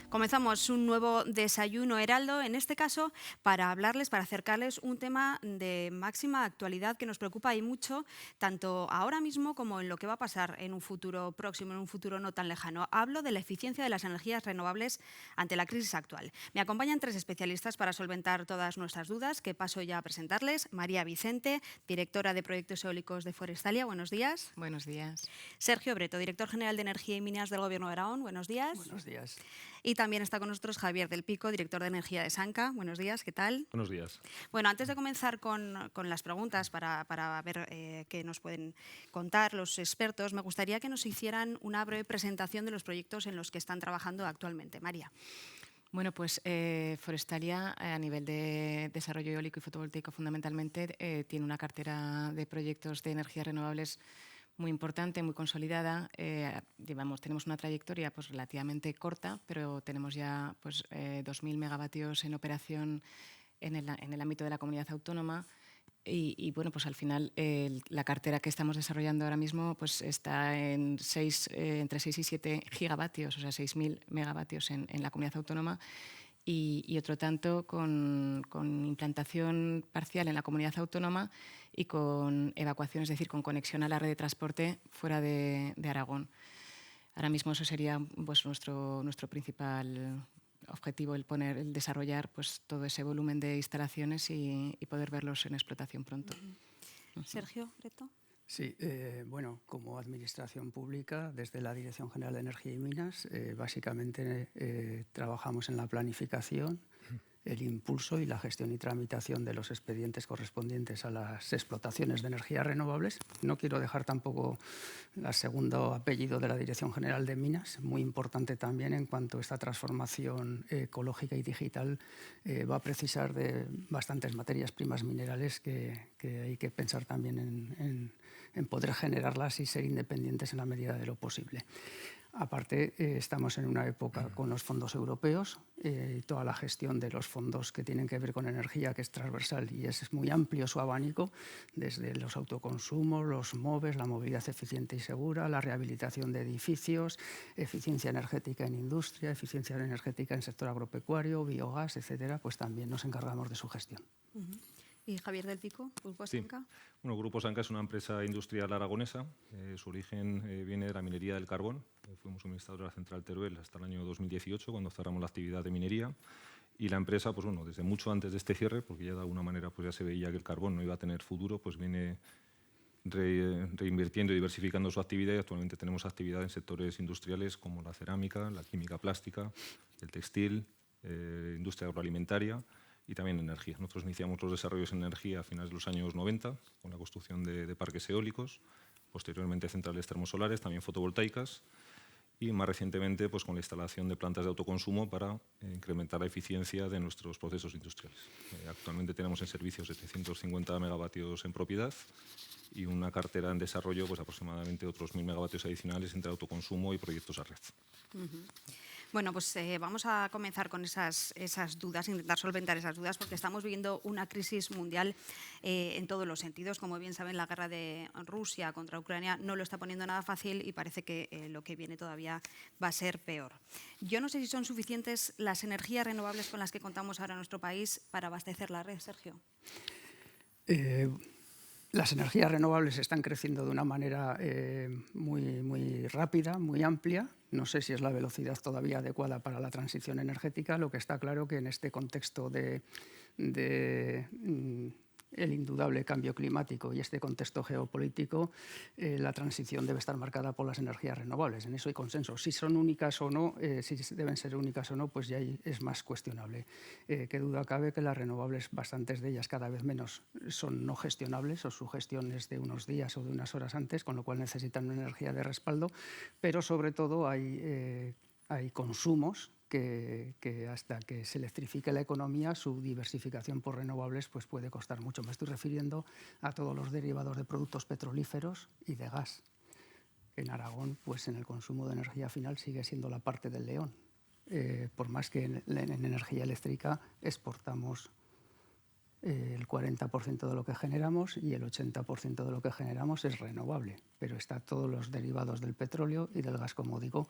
Comenzamos un nuevo Desayuno Heraldo, en este caso para hablarles, para acercarles un tema de máxima actualidad que nos preocupa y mucho, tanto ahora mismo como en lo que va a pasar en un futuro próximo, en un futuro no tan lejano. Hablo de la eficiencia de las energías renovables ante la crisis actual. Me acompañan tres especialistas para solventar todas nuestras dudas, que paso ya a presentarles. María Vicente, directora de Proyectos Eólicos de Forestalia. Buenos días. Buenos días. Sergio Breto, director general de Energía y Minas del Gobierno de Aragón. Buenos días. Buenos días. Y también está con nosotros Javier del Pico, director de Energía de Sanca. Buenos días, ¿qué tal? Buenos días. Bueno, antes de comenzar con las preguntas para ver qué nos pueden contar los expertos, me gustaría que nos hicieran una breve presentación de los proyectos en los que están trabajando actualmente. María. Bueno, pues Forestalia, a nivel de desarrollo eólico y fotovoltaico, fundamentalmente, tiene una cartera de proyectos de energías renovables muy importante, muy consolidada. Tenemos una trayectoria pues, relativamente corta, pero tenemos ya pues, 2.000 megavatios en operación en el ámbito de la comunidad autónoma. Y bueno, pues al final la cartera que estamos desarrollando ahora mismo pues está entre 6 y 7 gigavatios, o sea, 6.000 megavatios en la comunidad autónoma y otro tanto con implantación parcial en la comunidad autónoma y con evacuación, es decir, con conexión a la red de transporte fuera de Aragón. Ahora mismo eso sería pues, nuestro principal objetivo, el desarrollar pues, todo ese volumen de instalaciones y poder verlos en explotación pronto. Sergio Breto. Sí, bueno, como administración pública, desde la Dirección General de Energía y Minas, básicamente trabajamos en la planificación, el impulso y la gestión y tramitación de los expedientes correspondientes a las explotaciones de energías renovables. No quiero dejar tampoco el segundo apellido de la Dirección General de Minas, muy importante también en cuanto a esta transformación ecológica y digital va a precisar de bastantes materias primas minerales que hay que pensar también en poder generarlas y ser independientes en la medida de lo posible. Aparte, estamos en una época con los fondos europeos y toda la gestión de los fondos que tienen que ver con energía, que es transversal y es muy amplio su abanico, desde los autoconsumos, los MOVES, la movilidad eficiente y segura, la rehabilitación de edificios, eficiencia energética en industria, eficiencia energética en sector agropecuario, biogás, etcétera, pues también nos encargamos de su gestión. ¿Y Javier del Pico, Grupo Sí. Sanca? Bueno, Grupo Sanca es una empresa industrial aragonesa. Su origen viene de la minería del carbón. Fuimos suministradores de la central Teruel hasta el año 2018, cuando cerramos la actividad de minería. Y la empresa, pues bueno, desde mucho antes de este cierre, porque ya de alguna manera pues ya se veía que el carbón no iba a tener futuro, pues viene reinvirtiendo y diversificando su actividad. Y actualmente tenemos actividad en sectores industriales como la cerámica, la química plástica, el textil, industria agroalimentaria y también energía. Nosotros iniciamos los desarrollos en energía a finales de los años 90 con la construcción de parques eólicos, posteriormente centrales termosolares, también fotovoltaicas y más recientemente pues, con la instalación de plantas de autoconsumo para incrementar la eficiencia de nuestros procesos industriales. Actualmente tenemos en servicio 750 megavatios en propiedad y una cartera en desarrollo pues, aproximadamente otros 1.000 megavatios adicionales entre autoconsumo y proyectos a red. Bueno, pues vamos a comenzar con esas dudas, intentar solventar esas dudas, porque estamos viviendo una crisis mundial en todos los sentidos. Como bien saben, la guerra de Rusia contra Ucrania no lo está poniendo nada fácil y parece que lo que viene todavía va a ser peor. Yo no sé si son suficientes las energías renovables con las que contamos ahora en nuestro país para abastecer la red, Sergio. Las energías renovables están creciendo de una manera muy rápida, muy amplia. No sé si es la velocidad todavía adecuada para la transición energética. Lo que está claro que en este contexto de el indudable cambio climático y este contexto geopolítico, la transición debe estar marcada por las energías renovables. En eso hay consenso. Si son únicas o no, si deben ser únicas o no, pues ya es más cuestionable. Qué duda cabe que las renovables, bastantes de ellas, cada vez menos, son no gestionables o su gestión es de unos días o de unas horas antes, con lo cual necesitan una energía de respaldo, pero sobre todo hay consumos que hasta que se electrifique la economía, su diversificación por renovables pues puede costar mucho. Me estoy refiriendo a todos los derivados de productos petrolíferos y de gas. En Aragón, pues en el consumo de energía final sigue siendo la parte del león. Por más que en energía eléctrica exportamos el 40% de lo que generamos y el 80% de lo que generamos es renovable, pero está todos los derivados del petróleo y del gas, como digo.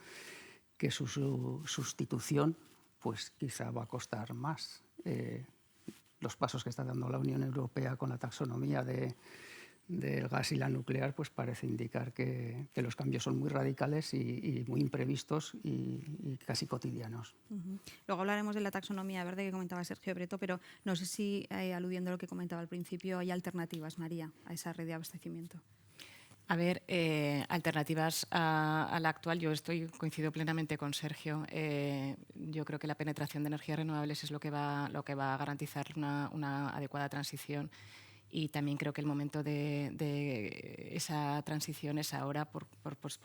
que su sustitución pues quizá va a costar más. Los pasos que está dando la Unión Europea con la taxonomía del gas y la nuclear pues parece indicar que los cambios son muy radicales y muy imprevistos y casi cotidianos. Luego hablaremos de la taxonomía verde que comentaba Sergio Breto, pero no sé si, aludiendo a lo que comentaba al principio, hay alternativas, María, a esa red de abastecimiento. A ver, alternativas a la actual, coincido plenamente con Sergio. Yo creo que la penetración de energías renovables es lo que va a garantizar una adecuada transición. Y también creo que el momento de esa transición es ahora por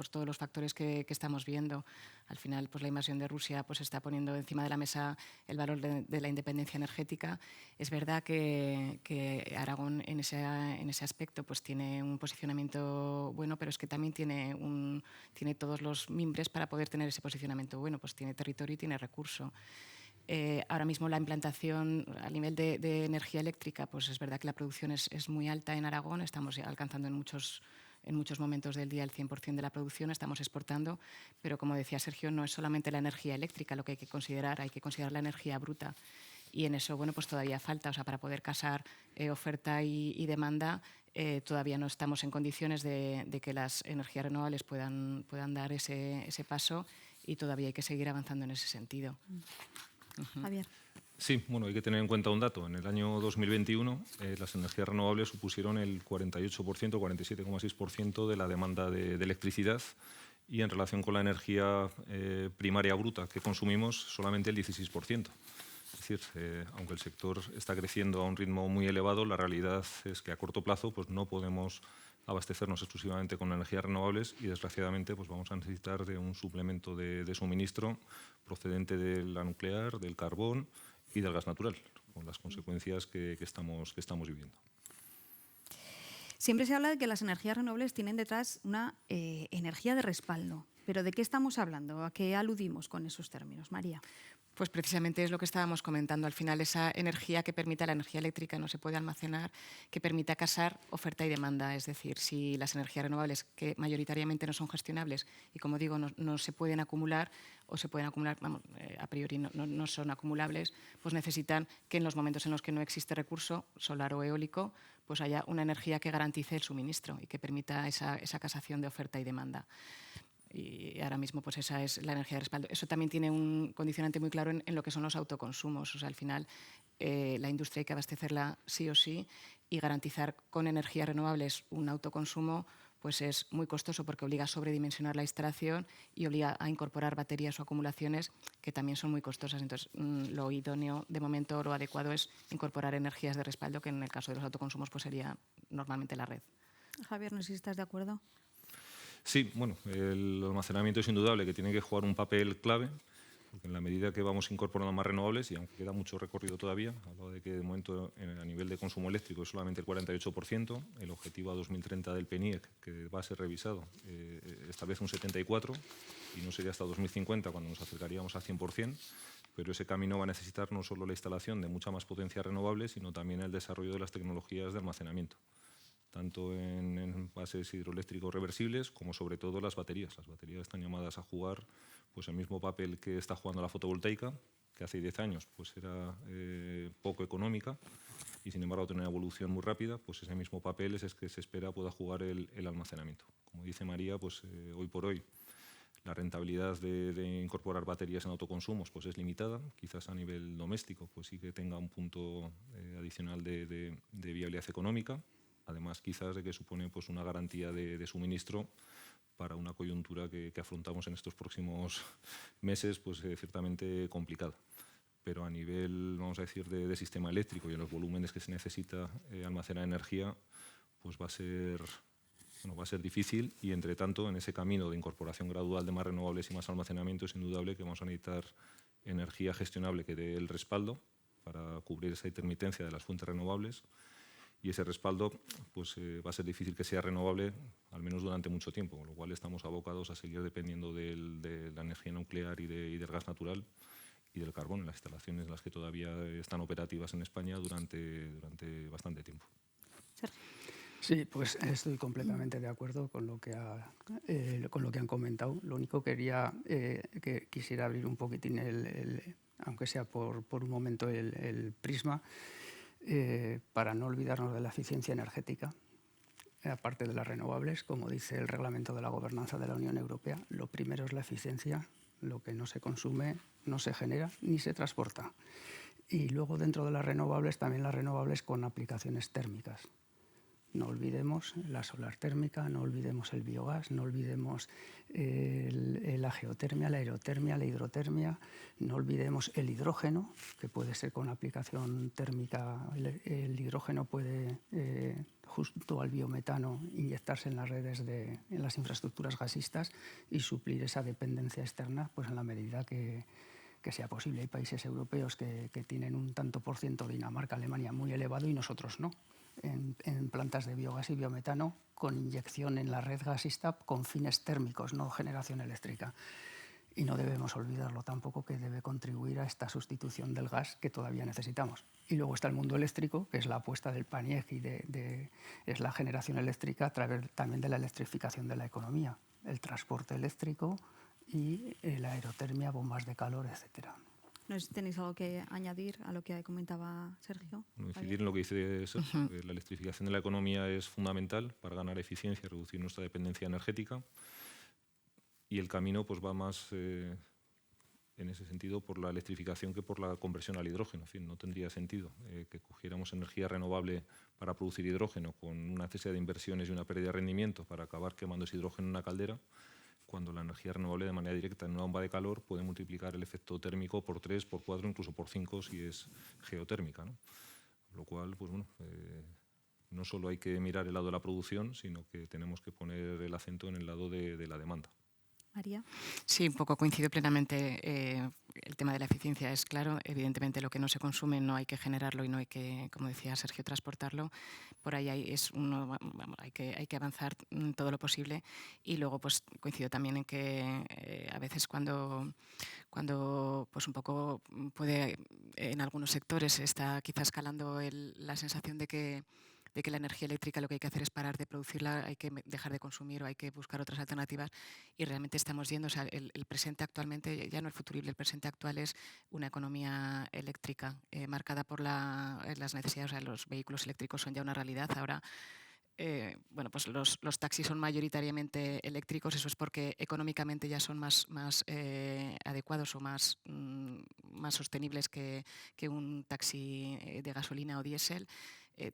todos los factores que estamos viendo. Al final, pues la invasión de Rusia pues está poniendo encima de la mesa el valor de la independencia energética. Es verdad que Aragón en ese aspecto pues tiene un posicionamiento bueno, pero es que también tiene todos los mimbres para poder tener ese posicionamiento bueno. Pues tiene territorio y tiene recurso. Ahora mismo la implantación a nivel de energía eléctrica, pues es verdad que la producción es muy alta en Aragón, estamos alcanzando en muchos momentos del día el 100% de la producción, estamos exportando, pero como decía Sergio, no es solamente la energía eléctrica lo que hay que considerar la energía bruta. Y en eso, bueno, pues todavía falta, o sea, para poder casar oferta y demanda, todavía no estamos en condiciones de que las energías renovables puedan dar ese paso y todavía hay que seguir avanzando en ese sentido. Javier. Sí, bueno, hay que tener en cuenta un dato. En el año 2021 las energías renovables supusieron el 48%, 47,6% de la demanda de electricidad y en relación con la energía primaria bruta que consumimos solamente el 16%. Es decir, aunque el sector está creciendo a un ritmo muy elevado, la realidad es que a corto plazo pues, no podemos abastecernos exclusivamente con energías renovables y desgraciadamente pues, vamos a necesitar de un suplemento de suministro procedente de la nuclear, del carbón y del gas natural, con las consecuencias que estamos viviendo. Siempre se habla de que las energías renovables tienen detrás una energía de respaldo. ¿Pero de qué estamos hablando? ¿A qué aludimos con esos términos, María? Pues precisamente es lo que estábamos comentando. Al final, esa energía que permita, la energía eléctrica no se puede almacenar, que permita casar oferta y demanda. Es decir, si las energías renovables, que mayoritariamente no son gestionables y, como digo, no se pueden acumular o se pueden acumular, a priori no son acumulables, pues necesitan que en los momentos en los que no existe recurso solar o eólico, pues haya una energía que garantice el suministro y que permita esa casación de oferta y demanda. Y ahora mismo pues esa es la energía de respaldo. Eso también tiene un condicionante muy claro en lo que son los autoconsumos. O sea, al final la industria hay que abastecerla sí o sí y garantizar con energías renovables un autoconsumo pues es muy costoso porque obliga a sobredimensionar la instalación y obliga a incorporar baterías o acumulaciones que también son muy costosas. Entonces, lo idóneo, de momento, lo adecuado es incorporar energías de respaldo, que en el caso de los autoconsumos pues sería normalmente la red. Javier, no sé si estás de acuerdo. Sí, bueno, el almacenamiento es indudable que tiene que jugar un papel clave, porque en la medida que vamos incorporando más renovables, y aunque queda mucho recorrido todavía, hablo de que de momento a nivel de consumo eléctrico es solamente el 48%, el objetivo a 2030 del PNIEC, que va a ser revisado, establece un 74%, y no sería hasta 2050 cuando nos acercaríamos al 100%, pero ese camino va a necesitar no solo la instalación de mucha más potencia renovable, sino también el desarrollo de las tecnologías de almacenamiento, tanto en bases hidroeléctricos reversibles como sobre todo las baterías. Las baterías están llamadas a jugar pues, el mismo papel que está jugando la fotovoltaica, que hace 10 años pues, era poco económica y sin embargo tiene una evolución muy rápida, pues ese mismo papel es el que se espera pueda jugar el almacenamiento. Como dice María, pues hoy por hoy la rentabilidad de incorporar baterías en autoconsumos pues, es limitada, quizás a nivel doméstico pues sí que tenga un punto adicional de viabilidad económica. Además, quizás de que supone pues, una garantía de suministro para una coyuntura que afrontamos en estos próximos meses, pues ciertamente complicada. Pero a nivel, vamos a decir, de sistema eléctrico y en los volúmenes que se necesita almacenar energía, pues va a ser difícil y, entre tanto, en ese camino de incorporación gradual de más renovables y más almacenamiento es indudable que vamos a necesitar energía gestionable que dé el respaldo para cubrir esa intermitencia de las fuentes renovables. Y ese respaldo pues, va a ser difícil que sea renovable, al menos durante mucho tiempo, con lo cual estamos abocados a seguir dependiendo de la energía nuclear y del gas natural y del carbón en las instalaciones en las que todavía están operativas en España durante bastante tiempo. Sergio. Sí, pues estoy completamente de acuerdo con lo que han comentado. Lo único que quisiera abrir un poquitín, aunque sea por un momento, el prisma, para no olvidarnos de la eficiencia energética. Aparte de las renovables, como dice el reglamento de la gobernanza de la Unión Europea, lo primero es la eficiencia. Lo que no se consume no se genera ni se transporta. Y luego, dentro de las renovables, también las renovables con aplicaciones térmicas. No olvidemos la solar térmica, no olvidemos el biogás, no olvidemos la geotermia, la aerotermia, la hidrotermia, no olvidemos el hidrógeno, que puede ser con aplicación térmica. El hidrógeno puede, junto al biometano, inyectarse en las redes, en las infraestructuras gasistas y suplir esa dependencia externa, pues en la medida que sea posible. Hay países europeos que tienen un tanto por ciento, Dinamarca, Alemania, muy elevado y nosotros no. En plantas de biogás y biometano con inyección en la red gasista con fines térmicos, no generación eléctrica. Y no debemos olvidarlo tampoco, que debe contribuir a esta sustitución del gas que todavía necesitamos. Y luego está el mundo eléctrico, que es la apuesta del PANIEC y es la generación eléctrica a través también de la electrificación de la economía, el transporte eléctrico y la aerotermia, bombas de calor, etcétera. No sé si tenéis algo que añadir a lo que comentaba Sergio. Incidir en lo que dice Sergio. La electrificación de la economía es fundamental para ganar eficiencia y reducir nuestra dependencia energética. Y el camino pues, va más en ese sentido por la electrificación que por la conversión al hidrógeno. En fin, no tendría sentido que cogiéramos energía renovable para producir hidrógeno con una necesidad de inversiones y una pérdida de rendimiento para acabar quemando ese hidrógeno en una caldera, cuando la energía renovable de manera directa en una bomba de calor puede multiplicar el efecto térmico por 3, por 4, incluso por 5 si es geotérmica, ¿no? Lo cual, pues bueno, no solo hay que mirar el lado de la producción, sino que tenemos que poner el acento en el lado de la demanda. María. Sí, un poco coincido plenamente. El tema de la eficiencia es claro. Evidentemente, lo que no se consume no hay que generarlo y no hay que, como decía Sergio, transportarlo. Por ahí hay que avanzar todo lo posible. Y luego, pues coincido también en que a veces cuando pues un poco puede, en algunos sectores está quizás calando la sensación de que la energía eléctrica lo que hay que hacer es parar de producirla, hay que dejar de consumir o hay que buscar otras alternativas, y realmente estamos yendo, o sea, el presente actualmente, ya no el futurible, el presente actual es una economía eléctrica marcada por las necesidades. O sea, los vehículos eléctricos son ya una realidad ahora. Bueno, pues los taxis son mayoritariamente eléctricos. Eso es porque económicamente ya son más adecuados o más sostenibles que un taxi de gasolina o diésel.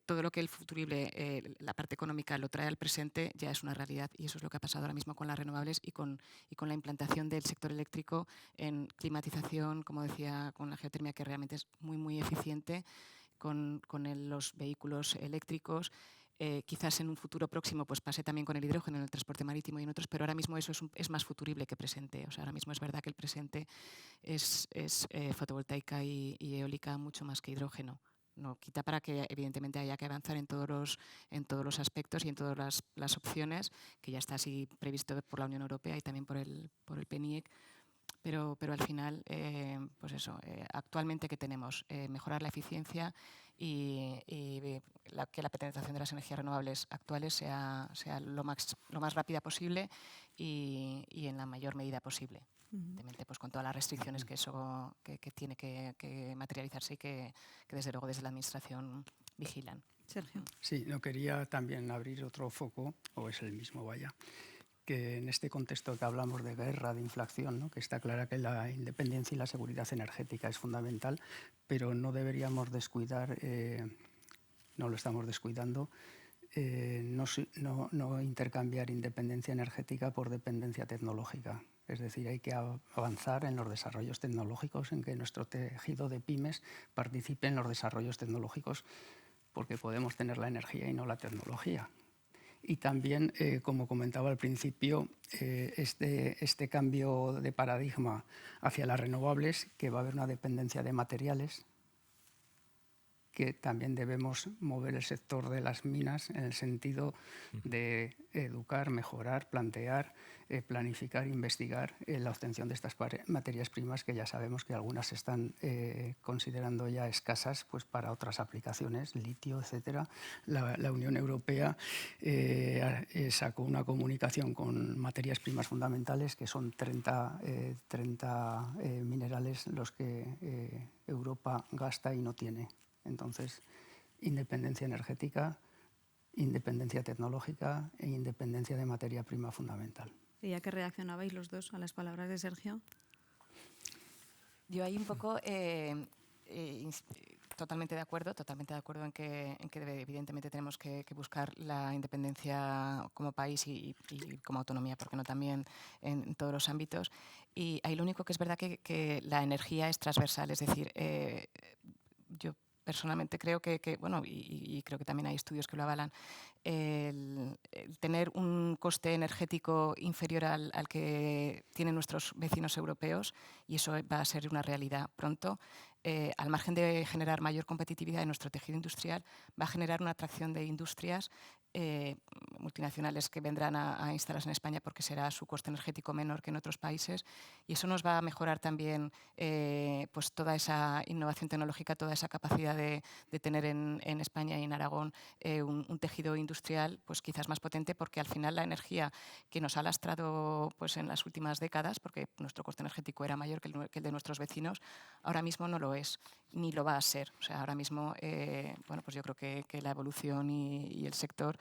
Todo lo que el futurible, la parte económica, lo trae al presente ya es una realidad, y eso es lo que ha pasado ahora mismo con las renovables y con la implantación del sector eléctrico en climatización, como decía, con la geotermia, que realmente es muy, muy eficiente, con los vehículos eléctricos. Quizás en un futuro próximo pues pase también con el hidrógeno en el transporte marítimo y en otros, pero ahora mismo eso es más futurible que presente. O sea, ahora mismo es verdad que el presente es fotovoltaica y eólica mucho más que hidrógeno. No quita para que evidentemente haya que avanzar en todos los aspectos y en todas las opciones, que ya está así previsto por la Unión Europea y también por el PNIEC. Pero al final, pues eso, actualmente ¿qué tenemos? Mejorar la eficiencia y que la penetración de las energías renovables actuales sea lo más rápida posible y en la mayor medida posible. Evidentemente, pues con todas las restricciones que eso que tiene que materializarse y que desde luego desde la Administración vigilan. Sergio. Sí, no quería también abrir otro foco, o es el mismo, vaya, que en este contexto que hablamos de guerra, de inflación, ¿no? Que está clara que la independencia y la seguridad energética es fundamental, pero no deberíamos descuidar, no lo estamos descuidando, no intercambiar independencia energética por dependencia tecnológica. Es decir, hay que avanzar en los desarrollos tecnológicos, en que nuestro tejido de pymes participe en los desarrollos tecnológicos, porque podemos tener la energía y no la tecnología. Y también, como comentaba al principio, este cambio de paradigma hacia las renovables, que va a haber una dependencia de materiales, que también debemos mover el sector de las minas en el sentido de educar, mejorar, plantear planificar e investigar la obtención de estas materias primas, que ya sabemos que algunas se están considerando ya escasas pues, para otras aplicaciones, litio, etcétera. La Unión Europea sacó una comunicación con materias primas fundamentales, que son 30 minerales los que Europa gasta y no tiene. Entonces, independencia energética, independencia tecnológica e independencia de materia prima fundamental. ¿Y a qué reaccionabais los dos a las palabras de Sergio? Yo ahí un poco totalmente de acuerdo en que evidentemente tenemos que buscar la independencia como país y como autonomía, porque no también en todos los ámbitos. Y ahí lo único que es verdad que la energía es transversal, es decir, yo personalmente creo bueno, y creo que también hay estudios que lo avalan, el tener un coste energético inferior al que tienen nuestros vecinos europeos, y eso va a ser una realidad pronto, al margen de generar mayor competitividad en nuestro tejido industrial, va a generar una atracción de industrias multinacionales que vendrán a instalarse en España, porque será su coste energético menor que en otros países, y eso nos va a mejorar también pues toda esa innovación tecnológica, toda esa capacidad de tener en España y en Aragón un tejido industrial pues quizás más potente, porque al final la energía que nos ha lastrado pues en las últimas décadas, porque nuestro coste energético era mayor que el de nuestros vecinos, ahora mismo no lo es, ni lo va a ser. O sea, ahora mismo bueno, pues yo creo que la evolución y el sector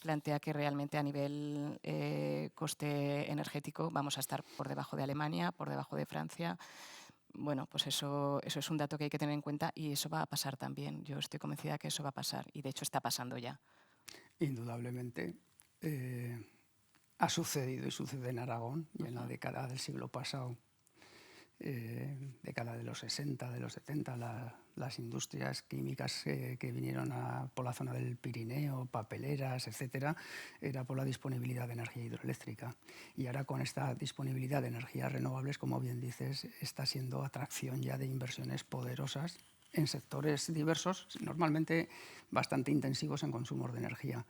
plantea que realmente a nivel coste energético vamos a estar por debajo de Alemania, por debajo de Francia. Bueno, pues eso es un dato que hay que tener en cuenta, y eso va a pasar también. Yo estoy convencida que eso va a pasar, y de hecho está pasando ya. Indudablemente ha sucedido y sucede en Aragón, y en la década del siglo pasado, década de los 60, de los 70, las industrias químicas que vinieron por la zona del Pirineo, papeleras, etcétera, era por la disponibilidad de energía hidroeléctrica. Y ahora, con esta disponibilidad de energías renovables, como bien dices, está siendo atracción ya de inversiones poderosas en sectores diversos, normalmente bastante intensivos en consumos de energía,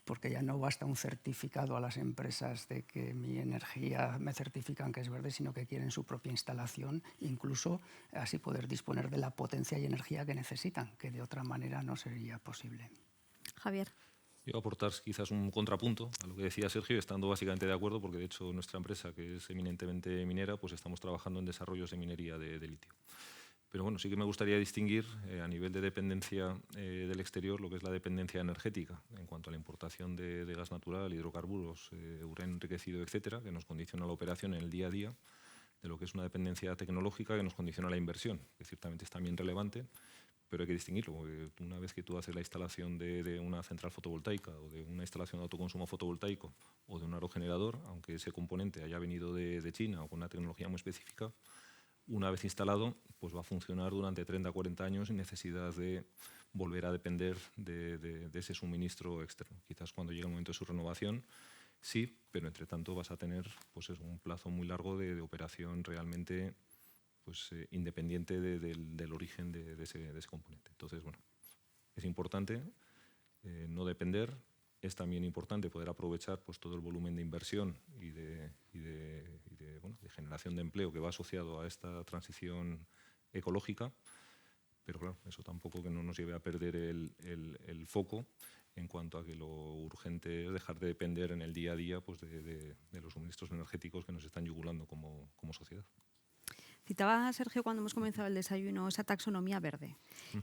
porque ya no basta un certificado a las empresas de que mi energía me certifican que es verde, sino que quieren su propia instalación, incluso así poder disponer de la potencia y energía que necesitan, que de otra manera no sería posible. Javier. Yo aportar quizás un contrapunto a lo que decía Sergio, estando básicamente de acuerdo, porque de hecho nuestra empresa, que es eminentemente minera, pues estamos trabajando en desarrollos de minería de litio. Pero bueno, sí que me gustaría distinguir a nivel de dependencia del exterior lo que es la dependencia energética en cuanto a la importación de gas natural, hidrocarburos, uranio enriquecido, etcétera, que nos condiciona la operación en el día a día, de lo que es una dependencia tecnológica que nos condiciona la inversión, que ciertamente es también relevante, pero hay que distinguirlo, porque una vez que tú haces la instalación de una central fotovoltaica o de una instalación de autoconsumo fotovoltaico o de un aerogenerador, aunque ese componente haya venido de China o con una tecnología muy específica, una vez instalado, pues va a funcionar durante 30 o 40 años sin necesidad de volver a depender de ese suministro externo. Quizás cuando llegue el momento de su renovación, sí, pero entre tanto vas a tener pues un plazo muy largo de operación realmente pues, independiente del origen de ese componente. Entonces, bueno, es importante no depender. Es también importante poder aprovechar pues, todo el volumen de inversión y de generación de empleo que va asociado a esta transición ecológica, pero claro, eso tampoco que no nos lleve a perder el foco en cuanto a que lo urgente es dejar de depender en el día a día pues, de los suministros energéticos que nos están yugulando como sociedad. Citaba Sergio cuando hemos comenzado el desayuno esa taxonomía verde.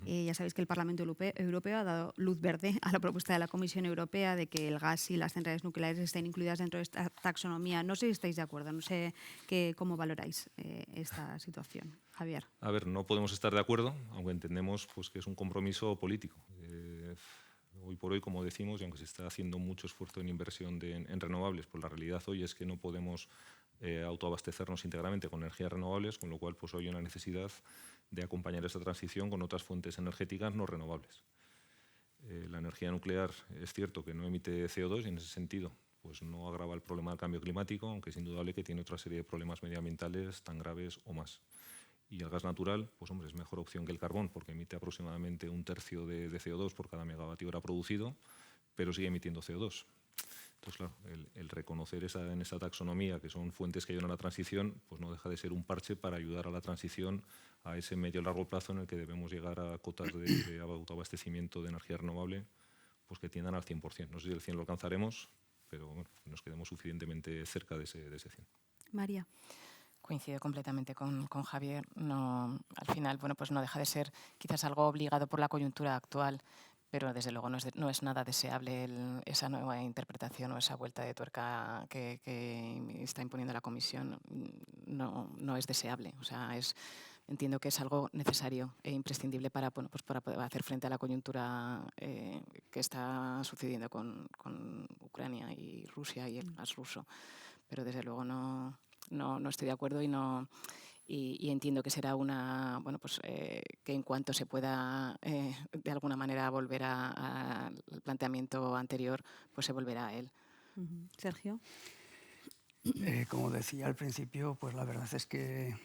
Ya sabéis que el Parlamento Europeo ha dado luz verde a la propuesta de la Comisión Europea de que el gas y las centrales nucleares estén incluidas dentro de esta taxonomía. No sé si estáis de acuerdo, no sé cómo valoráis esta situación. Javier. A ver, no podemos estar de acuerdo, aunque entendemos pues, que es un compromiso político. Hoy por hoy, como decimos, y aunque se está haciendo mucho esfuerzo en inversión en renovables, pues la realidad hoy es que no podemos autoabastecernos íntegramente con energías renovables, con lo cual pues, hoy hay una necesidad de acompañar esta transición con otras fuentes energéticas no renovables. La energía nuclear es cierto que no emite CO2 y en ese sentido pues, no agrava el problema del cambio climático, aunque es indudable que tiene otra serie de problemas medioambientales tan graves o más. Y el gas natural, pues hombre, es mejor opción que el carbón porque emite aproximadamente 1/3 de CO2 por cada megavatio hora producido, pero sigue emitiendo CO2. Entonces, claro, el reconocer en esa taxonomía que son fuentes que ayudan a la transición, pues no deja de ser un parche para ayudar a la transición a ese medio y largo plazo en el que debemos llegar a cotas de autoabastecimiento de energía renovable pues que tiendan al 100%. No sé si el 100 lo alcanzaremos, pero bueno, nos quedemos suficientemente cerca de ese 100. María. Coincido completamente con Javier. No, al final, bueno, pues no deja de ser quizás algo obligado por la coyuntura actual, pero desde luego no es nada deseable esa nueva interpretación o esa vuelta de tuerca que está imponiendo la Comisión. No es deseable. O sea, entiendo que es algo necesario e imprescindible para poder hacer frente a la coyuntura que está sucediendo con Ucrania y Rusia y el gas ruso. Pero desde luego no estoy de acuerdo y entiendo que será que en cuanto se pueda de alguna manera volver al planteamiento anterior, pues se volverá a él. Sergio. Como decía al principio, pues la verdad es que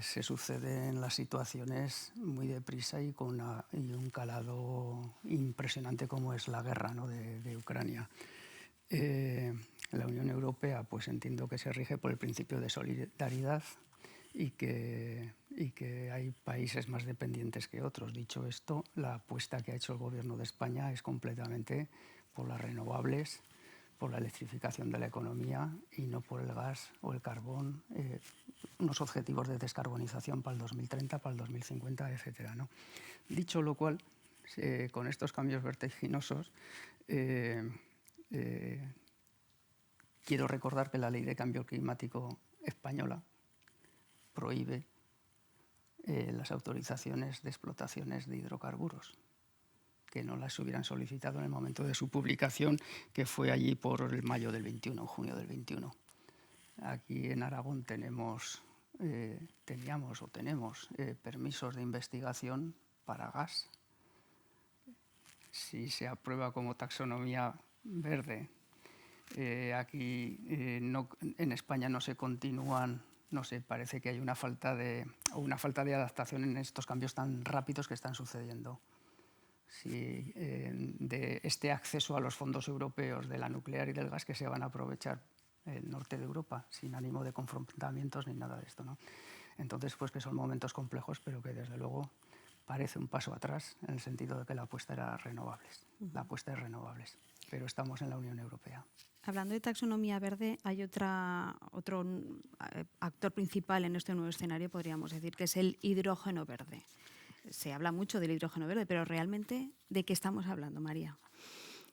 se suceden las situaciones muy deprisa y con un calado impresionante como es la guerra, ¿no?, de Ucrania. La Unión Europea, pues entiendo que se rige por el principio de solidaridad y que hay países más dependientes que otros. Dicho esto, la apuesta que ha hecho el Gobierno de España es completamente por las renovables, por la electrificación de la economía y no por el gas o el carbón, unos objetivos de descarbonización para el 2030, para el 2050, etcétera, ¿no? Dicho lo cual, con estos cambios vertiginosos, quiero recordar que la Ley de Cambio Climático española prohíbe las autorizaciones de explotaciones de hidrocarburos, que no las hubieran solicitado en el momento de su publicación, que fue allí por el mayo del 21, junio del 21. Aquí en Aragón tenemos permisos de investigación para gas. Si se aprueba como taxonomía verde, aquí en España no se continúan, no sé, parece que hay una falta de adaptación en estos cambios tan rápidos que están sucediendo. Si de este acceso a los fondos europeos de la nuclear y del gas que se van a aprovechar el norte de Europa, sin ánimo de confrontamientos ni nada de esto, ¿no? Entonces, pues que son momentos complejos, pero que desde luego parece un paso atrás en el sentido de que la apuesta era renovables. La apuesta es renovables, pero estamos en la Unión Europea. Hablando de taxonomía verde, hay otro actor principal en este nuevo escenario, podríamos decir, que es el hidrógeno verde. Se habla mucho del hidrógeno verde, pero realmente, ¿de qué estamos hablando, María?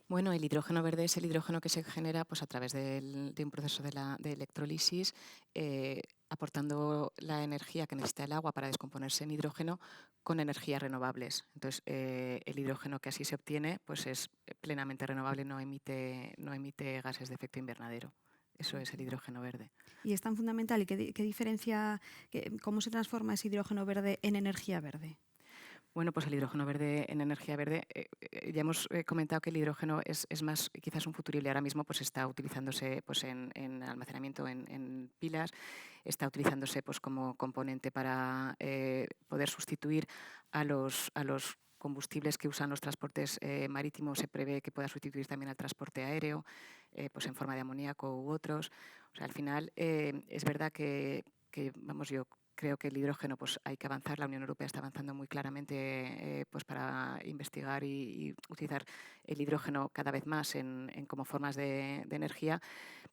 Bueno, el hidrógeno verde es el hidrógeno que se genera pues, a través de un proceso de electrólisis, aportando la energía que necesita el agua para descomponerse en hidrógeno con energías renovables. Entonces, el hidrógeno que así se obtiene pues, es plenamente renovable, no emite gases de efecto invernadero. Eso es el hidrógeno verde. ¿Y es tan fundamental? ¿Y qué diferencia, cómo se transforma ese hidrógeno verde en energía verde? Bueno, pues el hidrógeno verde en energía verde, ya hemos comentado que el hidrógeno es más quizás un futurible. Ahora mismo pues está utilizándose pues, en almacenamiento en pilas, está utilizándose pues, como componente para poder sustituir a los combustibles que usan los transportes marítimos. Se prevé que pueda sustituir también al transporte aéreo, pues en forma de amoníaco u otros. O sea, al final es verdad que yo creo que el hidrógeno pues hay que avanzar. La Unión Europea está avanzando muy claramente pues para investigar y utilizar el hidrógeno cada vez más como formas de energía,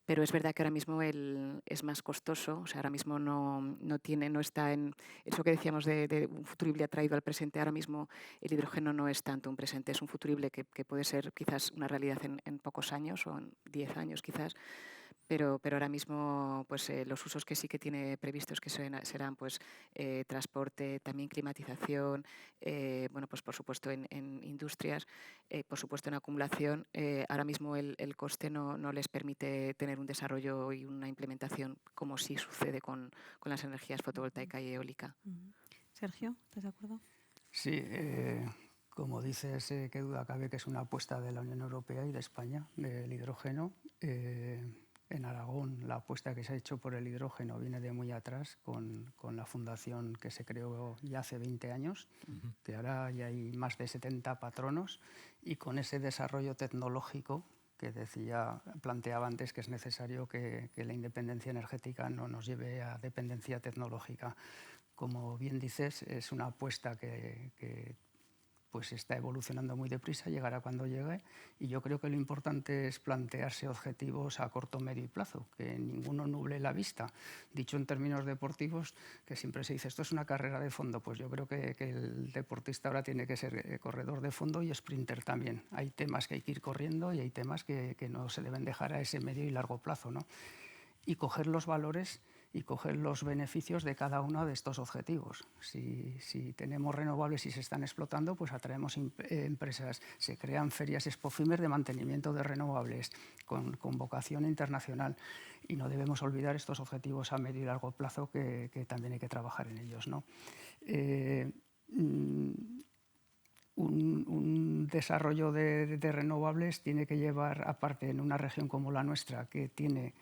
pero es verdad que ahora mismo es más costoso. O sea, ahora mismo no está en eso que decíamos de un futurible atraído al presente. Ahora mismo el hidrógeno no es tanto un presente, es un futurible que puede ser quizás una realidad en pocos años o en 10 años quizás. Pero ahora mismo pues, los usos que sí que tiene previstos que serán pues, transporte, también climatización, bueno, pues, por supuesto en industrias, por supuesto en acumulación. Ahora mismo el coste no les permite tener un desarrollo y una implementación como sí sucede con las energías fotovoltaica y eólica. Sergio, ¿estás de acuerdo? Sí, como dices, qué duda cabe que es una apuesta de la Unión Europea y de España del hidrógeno. En Aragón la apuesta que se ha hecho por el hidrógeno viene de muy atrás, con la fundación que se creó ya hace 20 años, que ahora ya hay más de 70 patronos, y con ese desarrollo tecnológico que planteaba antes que es necesario que la independencia energética no nos lleve a dependencia tecnológica. Como bien dices, es una apuesta que pues está evolucionando muy deprisa, llegará cuando llegue, y yo creo que lo importante es plantearse objetivos a corto, medio y plazo, que ninguno nuble la vista. Dicho en términos deportivos, que siempre se dice, esto es una carrera de fondo, pues yo creo que el deportista ahora tiene que ser corredor de fondo y sprinter también. Hay temas que hay que ir corriendo y hay temas que no se deben dejar a ese medio y largo plazo, ¿no? Y coger los valores y coger los beneficios de cada uno de estos objetivos. Si tenemos renovables y se están explotando, pues atraemos empresas, se crean ferias Expofimer de mantenimiento de renovables con vocación internacional, y no debemos olvidar estos objetivos a medio y largo plazo que también hay que trabajar en ellos, ¿no? Un desarrollo de renovables tiene que llevar, aparte en una región como la nuestra, que tiene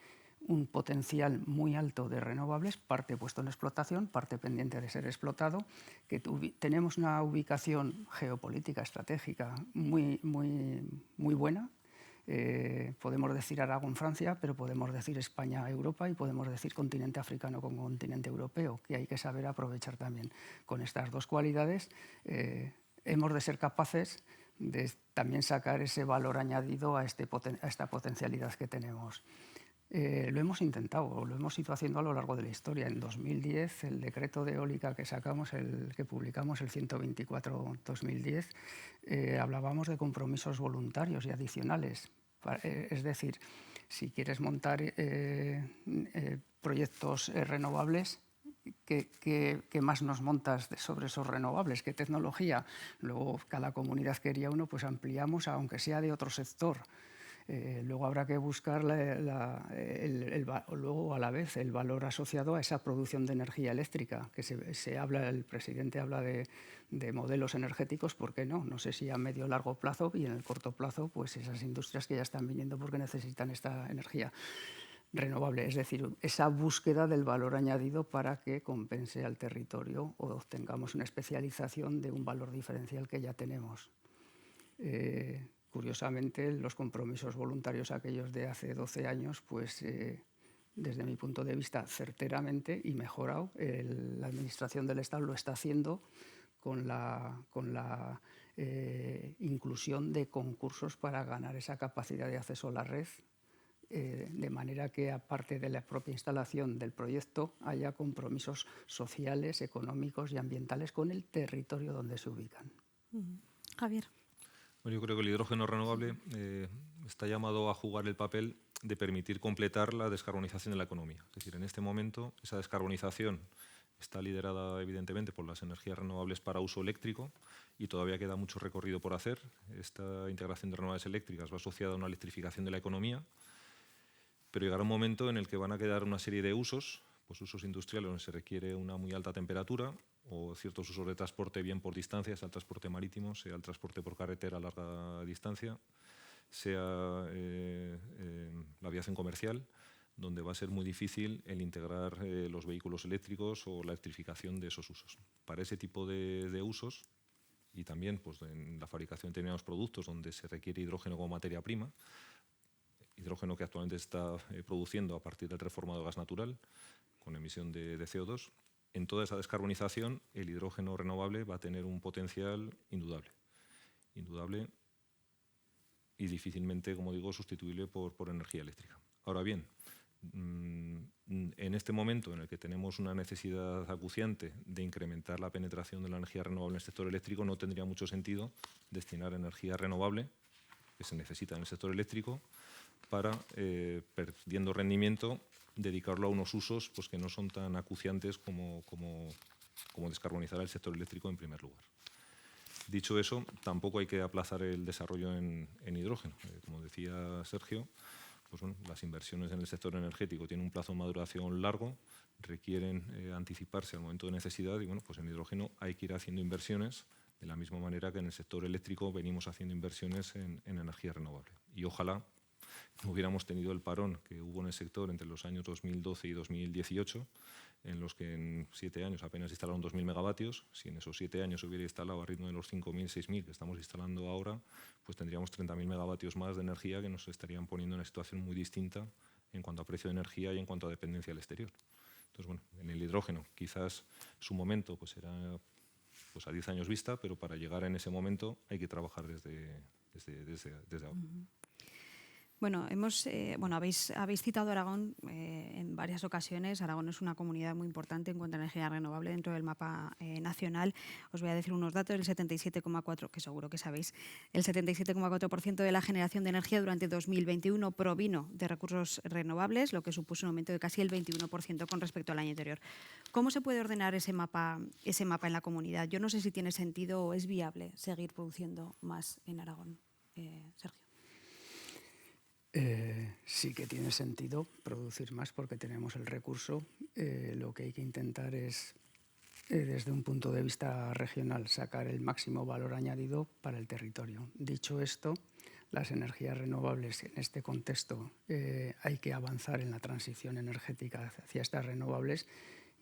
un potencial muy alto de renovables, parte puesto en explotación, parte pendiente de ser explotado, que tenemos una ubicación geopolítica estratégica muy buena. Podemos decir Aragón, Francia, pero podemos decir España, Europa, y podemos decir continente africano con continente europeo, que hay que saber aprovechar también. Con estas dos cualidades hemos de ser capaces de también sacar ese valor añadido a esta potencialidad que tenemos. Lo hemos intentado, lo hemos ido haciendo a lo largo de la historia. En 2010, el decreto de eólica que sacamos, que publicamos, el 124/2010, hablábamos de compromisos voluntarios y adicionales. Es decir, si quieres montar proyectos renovables, ¿qué más nos montas sobre esos renovables? ¿Qué tecnología? Luego, cada comunidad quería uno, pues ampliamos, aunque sea de otro sector. Luego habrá que buscar luego a la vez el valor asociado a esa producción de energía eléctrica, que el presidente habla de modelos energéticos. ¿Por qué no? No sé si a medio o largo plazo, y en el corto plazo, pues esas industrias que ya están viniendo porque necesitan esta energía renovable, es decir, esa búsqueda del valor añadido para que compense al territorio o obtengamos una especialización de un valor diferencial que ya tenemos. Curiosamente, los compromisos voluntarios aquellos de hace 12 años, pues desde mi punto de vista, certeramente y mejorado, la Administración del Estado lo está haciendo con la inclusión de concursos para ganar esa capacidad de acceso a la red, de manera que, aparte de la propia instalación del proyecto, haya compromisos sociales, económicos y ambientales con el territorio donde se ubican. Javier. Bueno, yo creo que el hidrógeno renovable está llamado a jugar el papel de permitir completar la descarbonización de la economía. Es decir, en este momento esa descarbonización está liderada evidentemente por las energías renovables para uso eléctrico y todavía queda mucho recorrido por hacer. Esta integración de renovables eléctricas va asociada a una electrificación de la economía, pero llegará un momento en el que van a quedar una serie de usos, pues usos industriales donde se requiere una muy alta temperatura, o ciertos usos de transporte, bien por distancia, sea el transporte marítimo, sea el transporte por carretera a larga distancia, sea la aviación comercial, donde va a ser muy difícil el integrar los vehículos eléctricos o la electrificación de esos usos. Para ese tipo de usos, y también pues, en la fabricación de determinados productos donde se requiere hidrógeno como materia prima, hidrógeno que actualmente está produciendo a partir del reformado de gas natural, con emisión de CO2, en toda esa descarbonización el hidrógeno renovable va a tener un potencial indudable y difícilmente, como digo, sustituible por energía eléctrica. Ahora bien, en este momento en el que tenemos una necesidad acuciante de incrementar la penetración de la energía renovable en el sector eléctrico, no tendría mucho sentido destinar energía renovable que se necesita en el sector eléctrico para, perdiendo rendimiento, dedicarlo a unos usos pues, que no son tan acuciantes como descarbonizar el sector eléctrico en primer lugar. Dicho eso, tampoco hay que aplazar el desarrollo en hidrógeno. Como decía Sergio, pues, bueno, las inversiones en el sector energético tienen un plazo de maduración largo, requieren anticiparse al momento de necesidad y bueno, pues en hidrógeno hay que ir haciendo inversiones de la misma manera que en el sector eléctrico venimos haciendo inversiones en energía renovable. Y ojalá no hubiéramos tenido el parón que hubo en el sector entre los años 2012 y 2018, en los que en 7 años apenas instalaron 2.000 megavatios. Si en esos 7 años se hubiera instalado a ritmo de los 5.000, 6.000 que estamos instalando ahora, pues tendríamos 30.000 megavatios más de energía que nos estarían poniendo en una situación muy distinta en cuanto a precio de energía y en cuanto a dependencia del exterior. Entonces, bueno, en el hidrógeno quizás su momento pues era pues a 10 años vista, pero para llegar en ese momento hay que trabajar desde ahora. Bueno, habéis citado Aragón en varias ocasiones. Aragón es una comunidad muy importante en cuanto a energía renovable dentro del mapa nacional. Os voy a decir unos datos: el 77,4%, que seguro que sabéis, el 77,4% de la generación de energía durante 2021 provino de recursos renovables, lo que supuso un aumento de casi el 21% con respecto al año anterior. ¿Cómo se puede ordenar ese mapa en la comunidad? Yo no sé si tiene sentido o es viable seguir produciendo más en Aragón. Sergio. Sí que tiene sentido producir más porque tenemos el recurso. Lo que hay que intentar es, desde un punto de vista regional, sacar el máximo valor añadido para el territorio. Dicho esto, las energías renovables en este contexto hay que avanzar en la transición energética hacia estas renovables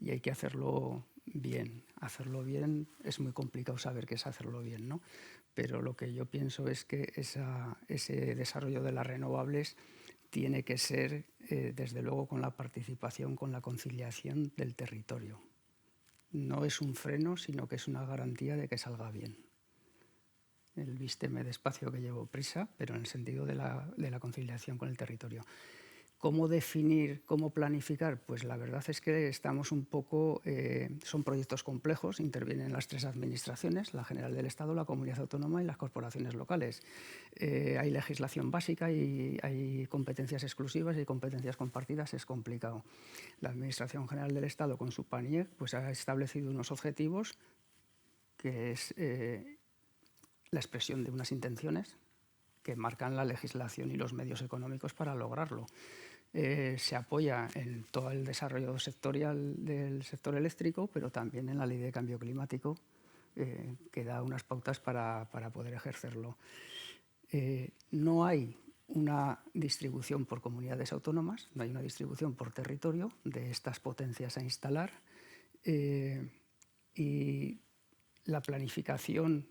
y hay que hacerlo bien. Hacerlo bien es muy complicado saber qué es hacerlo bien, ¿no? Pero lo que yo pienso es que ese desarrollo de las renovables tiene que ser, desde luego, con la participación, con la conciliación del territorio. No es un freno, sino que es una garantía de que salga bien. El vísteme despacio que llevo prisa, pero en el sentido de la conciliación con el territorio. ¿Cómo definir, cómo planificar? Pues la verdad es que estamos un poco, son proyectos complejos, intervienen las 3 administraciones, la General del Estado, la Comunidad Autónoma y las corporaciones locales. Hay legislación básica y hay competencias exclusivas y competencias compartidas, es complicado. La Administración General del Estado, con su PANIEC, pues ha establecido unos objetivos que es la expresión de unas intenciones que marcan la legislación y los medios económicos para lograrlo. Se apoya en todo el desarrollo sectorial del sector eléctrico, pero también en la Ley de Cambio Climático, que da unas pautas para poder ejercerlo. No hay una distribución por comunidades autónomas, no hay una distribución por territorio de estas potencias a instalar, y la planificación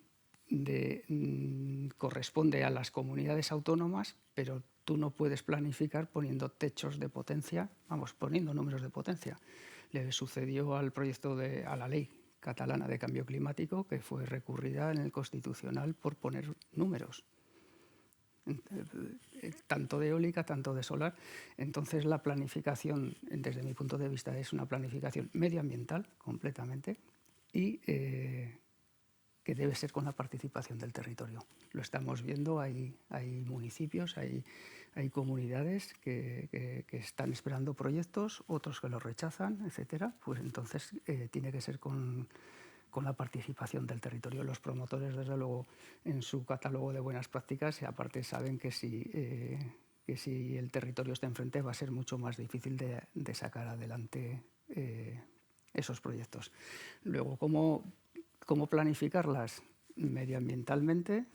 corresponde a las comunidades autónomas, pero tú no puedes planificar poniendo techos de potencia, poniendo números de potencia. Le sucedió al proyecto a la ley catalana de cambio climático, que fue recurrida en el Constitucional por poner números, tanto de eólica, tanto de solar. Entonces la planificación, desde mi punto de vista, es una planificación medioambiental completamente y que debe ser con la participación del territorio. Lo estamos viendo, hay municipios, hay comunidades que están esperando proyectos, otros que los rechazan, etcétera. Pues entonces tiene que ser con la participación del territorio. Los promotores, desde luego, en su catálogo de buenas prácticas, aparte saben que si el territorio está enfrente va a ser mucho más difícil de sacar adelante esos proyectos. Luego, ¿Cómo planificarlas? Medioambientalmente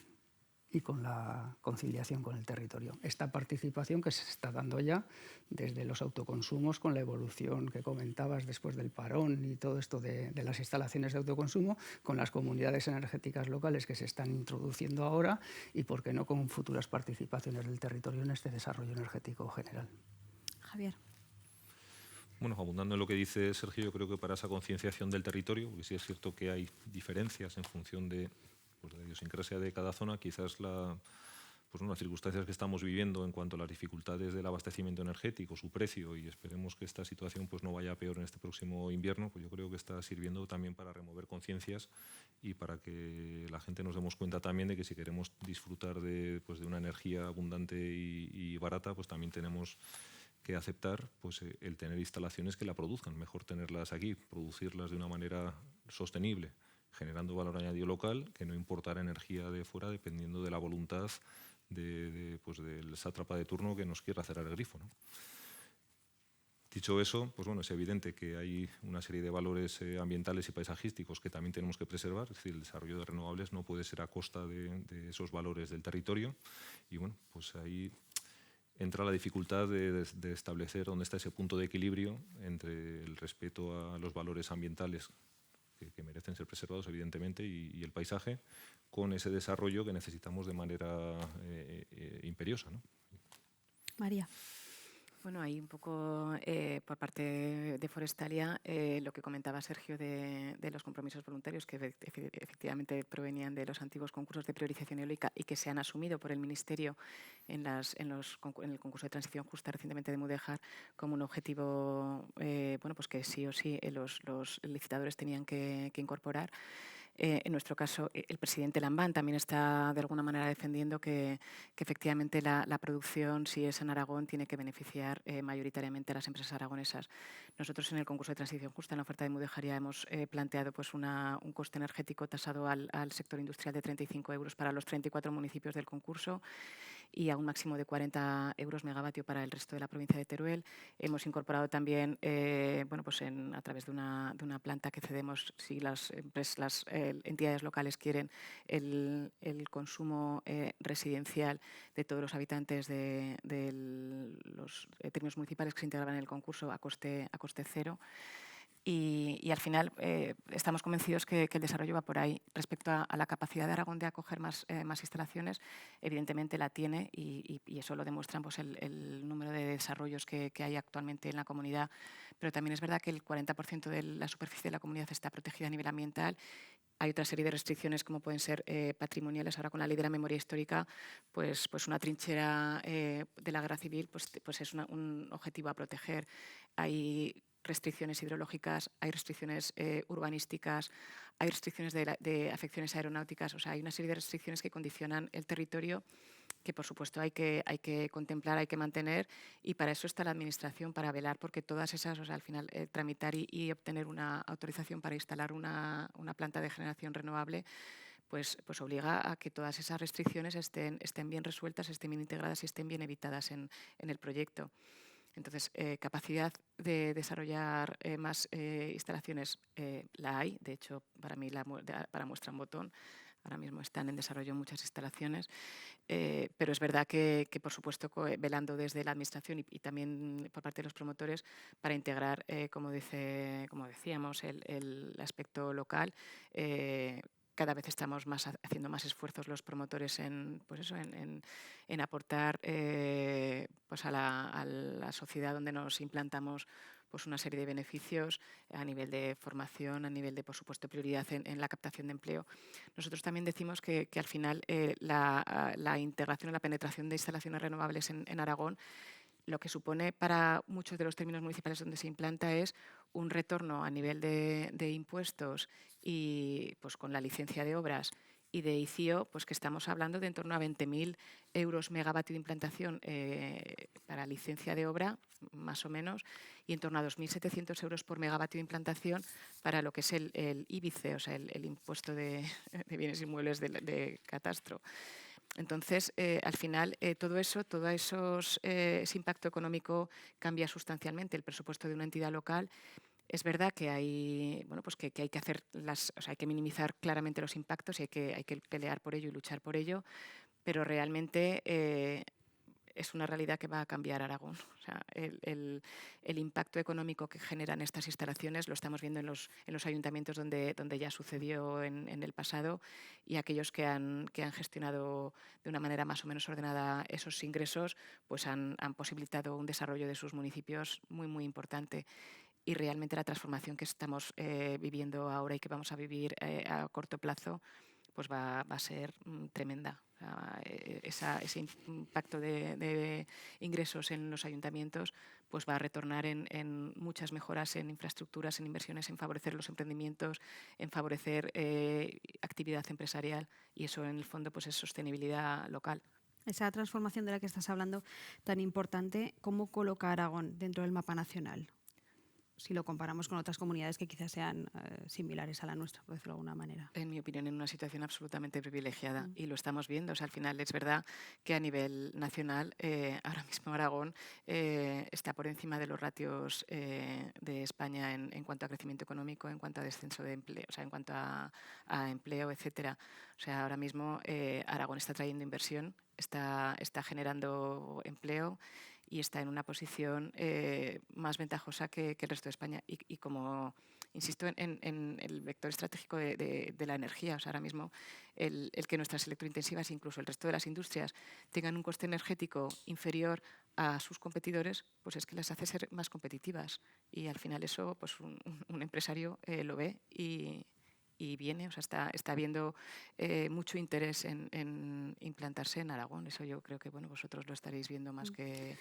y con la conciliación con el territorio. Esta participación que se está dando ya desde los autoconsumos, con la evolución que comentabas después del parón y todo esto de las instalaciones de autoconsumo, con las comunidades energéticas locales que se están introduciendo ahora y, por qué no, con futuras participaciones del territorio en este desarrollo energético general. Javier. Bueno, abundando en lo que dice Sergio, yo creo que para esa concienciación del territorio, porque sí es cierto que hay diferencias en función de la idiosincrasia de cada zona, quizás las circunstancias que estamos viviendo en cuanto a las dificultades del abastecimiento energético, su precio, y esperemos que esta situación no vaya a peor en este próximo invierno, pues yo creo que está sirviendo también para remover conciencias y para que la gente nos demos cuenta también de que si queremos disfrutar de una energía abundante y barata, pues también tenemos que aceptar el tener instalaciones que la produzcan. Mejor tenerlas aquí, producirlas de una manera sostenible, generando valor añadido local, que no importar energía de fuera dependiendo de la voluntad del sátrapa de turno que nos quiera cerrar el grifo, ¿no? Dicho eso, es evidente que hay una serie de valores ambientales y paisajísticos que también tenemos que preservar. Es decir, el desarrollo de renovables no puede ser a costa de esos valores del territorio. Y ahí entra la dificultad de establecer dónde está ese punto de equilibrio entre el respeto a los valores ambientales que merecen ser preservados, evidentemente, y el paisaje, con ese desarrollo que necesitamos de manera imperiosa, ¿no? María. Bueno, ahí un poco por parte de Forestalia lo que comentaba Sergio de los compromisos voluntarios que efectivamente provenían de los antiguos concursos de priorización eólica y que se han asumido por el Ministerio en el concurso de transición justa recientemente de Mudéjar como un objetivo bueno, pues que sí o sí los licitadores tenían que incorporar. En nuestro caso, el presidente Lambán también está de alguna manera defendiendo que efectivamente la producción, si es en Aragón, tiene que beneficiar mayoritariamente a las empresas aragonesas. Nosotros en el concurso de transición justa, en la oferta de Mudéjar, ya hemos planteado pues, un coste energético tasado al sector industrial de 35 euros para los 34 municipios del concurso y a un máximo de 40 euros megavatio para el resto de la provincia de Teruel. Hemos incorporado también, bueno, pues a través de una planta que cedemos, si las entidades locales quieren, el consumo residencial de todos los habitantes de los términos municipales que se integraban en el concurso a coste cero. Y al final estamos convencidos que el desarrollo va por ahí. Respecto a la capacidad de Aragón de acoger más instalaciones, evidentemente la tiene y eso lo demuestran pues, el número de desarrollos que hay actualmente en la comunidad. Pero también es verdad que el 40% de la superficie de la comunidad está protegida a nivel ambiental. Hay otra serie de restricciones como pueden ser patrimoniales. Ahora con la ley de la memoria histórica, pues una trinchera de la guerra civil pues es un objetivo a proteger. Hay restricciones hidrológicas, hay restricciones urbanísticas, hay restricciones de afecciones aeronáuticas. O sea, hay una serie de restricciones que condicionan el territorio que, por supuesto, hay que contemplar, hay que mantener, y para eso está la Administración, para velar porque todas esas, o sea, al final, tramitar y obtener una autorización para instalar una planta de generación renovable, pues obliga a que todas esas restricciones estén bien resueltas, estén bien integradas y estén bien evitadas en el proyecto. Entonces, capacidad de desarrollar más instalaciones la hay. De hecho, para mí, para muestra un botón, ahora mismo están en desarrollo muchas instalaciones, pero es verdad que por supuesto, velando desde la Administración y también por parte de los promotores para integrar, como decíamos, el aspecto local. Cada vez estamos haciendo más esfuerzos los promotores en aportar pues a la sociedad donde nos implantamos pues una serie de beneficios a nivel de formación, a nivel de, por supuesto, prioridad en la captación de empleo. Nosotros también decimos que al final la integración o la penetración de instalaciones renovables en Aragón lo que supone para muchos de los términos municipales donde se implanta es un retorno a nivel de impuestos y pues con la licencia de obras y de ICIO, pues que estamos hablando de en torno a 20.000 euros megavatio de implantación para licencia de obra, más o menos, y en torno a 2.700 euros por megavatio de implantación para lo que es el IBICE, o sea, el impuesto de bienes inmuebles de catastro. Entonces, al final, todo ese impacto económico cambia sustancialmente el presupuesto de una entidad local. Es verdad que hay, bueno, pues que hay que hacer hay que minimizar claramente los impactos y hay que pelear por ello y luchar por ello, pero realmente es una realidad que va a cambiar Aragón. O sea, el impacto económico que generan estas instalaciones lo estamos viendo en los ayuntamientos donde ya sucedió en el pasado, y aquellos que han gestionado de una manera más o menos ordenada esos ingresos pues han posibilitado un desarrollo de sus municipios muy, muy importante. Y realmente la transformación que estamos viviendo ahora y que vamos a vivir a corto plazo pues va a ser tremenda. O sea, ese impacto de ingresos en los ayuntamientos pues va a retornar en muchas mejoras en infraestructuras, en inversiones, en favorecer los emprendimientos, en favorecer actividad empresarial, y eso en el fondo pues es sostenibilidad local. Esa transformación de la que estás hablando tan importante, ¿cómo coloca Aragón dentro del mapa nacional? si lo comparamos con otras comunidades que quizás sean similares a la nuestra, por decirlo de alguna manera. En mi opinión, en una situación absolutamente privilegiada, y lo estamos viendo. O sea, al final es verdad que a nivel nacional, ahora mismo Aragón está por encima de los ratios de España en cuanto a crecimiento económico, en cuanto a descenso de empleo, o sea, en cuanto a empleo, etcétera. O sea, ahora mismo Aragón está trayendo inversión, está generando empleo y está en una posición más ventajosa que el resto de España. Y como insisto en el vector estratégico de la energía, o sea, ahora mismo el que nuestras electrointensivas, incluso el resto de las industrias, tengan un coste energético inferior a sus competidores, pues es que las hace ser más competitivas. Y al final eso, pues un empresario lo ve y viene, o sea, está habiendo mucho interés en implantarse en Aragón. Eso yo creo que bueno, vosotros lo estaréis viendo más que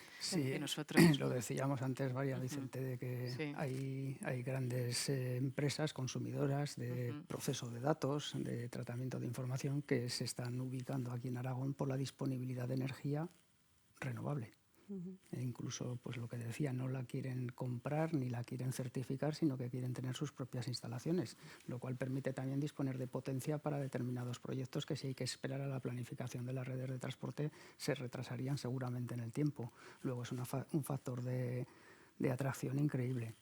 nosotros. Lo decíamos antes, María Vicente, de que Sí. hay grandes empresas consumidoras de proceso de datos, de tratamiento de información, que se están ubicando aquí en Aragón por la disponibilidad de energía renovable. E incluso, pues lo que decía, no la quieren comprar ni la quieren certificar, sino que quieren tener sus propias instalaciones, lo cual permite también disponer de potencia para determinados proyectos que, si hay que esperar a la planificación de las redes de transporte, se retrasarían seguramente en el tiempo. Luego es un factor de atracción increíble.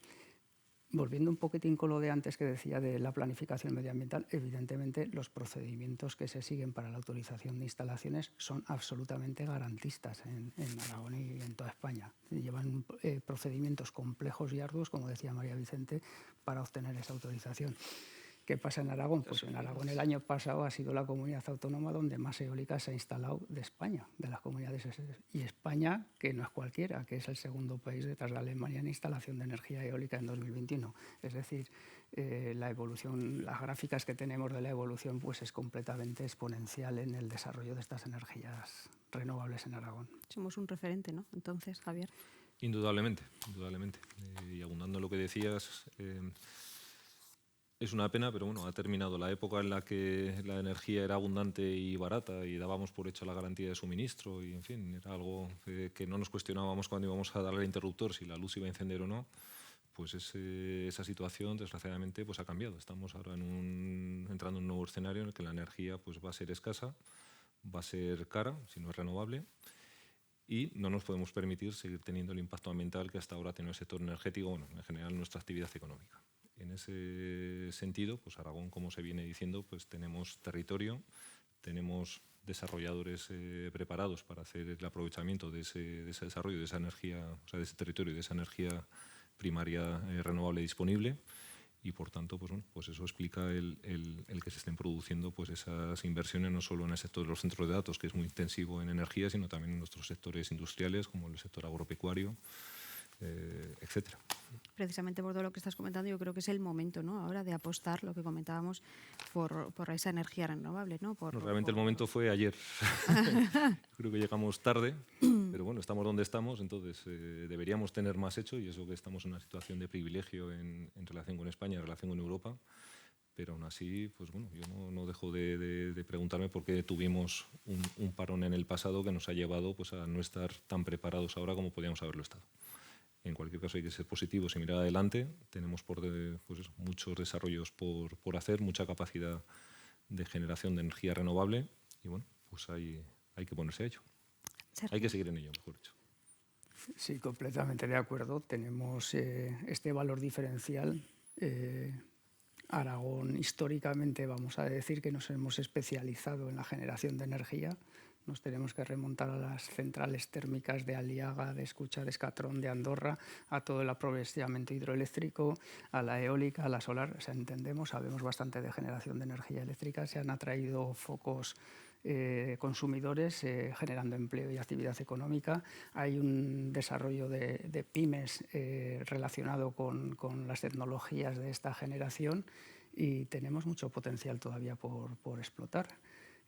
Volviendo un poquitín con lo de antes que decía de la planificación medioambiental, evidentemente los procedimientos que se siguen para la autorización de instalaciones son absolutamente garantistas en Aragón y en toda España. Llevan procedimientos complejos y arduos, como decía María Vicente, para obtener esa autorización. ¿Qué pasa en Aragón? Pues en Aragón el año pasado ha sido la comunidad autónoma donde más eólicas se ha instalado de España, de las comunidades. Y España, que no es cualquiera, que es el segundo país detrás de Alemania en instalación de energía eólica en 2021. Es decir, la evolución, las gráficas que tenemos de la evolución, pues es completamente exponencial en el desarrollo de estas energías renovables en Aragón. Somos un referente, ¿no? Entonces, Javier. Indudablemente, indudablemente. Y abundando en lo que decías, es una pena, pero bueno, ha terminado la época en la que la energía era abundante y barata y dábamos por hecho la garantía de suministro y, en fin, era algo que no nos cuestionábamos cuando íbamos a darle al interruptor si la luz iba a encender o no. Pues esa situación, desgraciadamente, pues ha cambiado. Estamos ahora entrando en un nuevo escenario en el que la energía pues, va a ser escasa, va a ser cara, si no es renovable, y no nos podemos permitir seguir teniendo el impacto ambiental que hasta ahora ha tenido el sector energético, bueno, en general nuestra actividad económica. En ese sentido, pues Aragón, como se viene diciendo, pues tenemos territorio, tenemos desarrolladores preparados para hacer el aprovechamiento de ese desarrollo, de esa energía, o sea, de ese territorio, de esa energía primaria renovable disponible, y por tanto, pues, bueno, pues eso explica el que se estén produciendo pues esas inversiones no solo en el sector de los centros de datos, que es muy intensivo en energía, sino también en nuestros sectores industriales, como el sector agropecuario, etcétera. Precisamente por todo lo que estás comentando, yo creo que es el momento, ¿no?, ahora de apostar, lo que comentábamos, por esa energía renovable, ¿no? Realmente el momento fue ayer. Creo que llegamos tarde, pero bueno, estamos donde estamos, entonces deberíamos tener más hecho, y eso que estamos en una situación de privilegio en relación con España, en relación con Europa, pero aún así, pues bueno, yo no dejo de preguntarme por qué tuvimos un parón en el pasado que nos ha llevado pues, a no estar tan preparados ahora como podíamos haberlo estado. En cualquier caso hay que ser positivos y mirar adelante. Tenemos pues, muchos desarrollos por hacer, mucha capacidad de generación de energía renovable y bueno, pues hay que ponerse a ello. Hay que seguir en ello, mejor dicho. Sí, completamente de acuerdo. Tenemos este valor diferencial. Aragón, históricamente, vamos a decir que nos hemos especializado en la generación de energía. Nos tenemos que remontar a las centrales térmicas de Aliaga, de Escucha, de Escatrón, de Andorra, a todo el aprovechamiento hidroeléctrico, a la eólica, a la solar. O sea, entendemos, sabemos bastante de generación de energía eléctrica. Se han atraído focos consumidores generando empleo y actividad económica. Hay un desarrollo de pymes relacionado con las tecnologías de esta generación y tenemos mucho potencial todavía por explotar.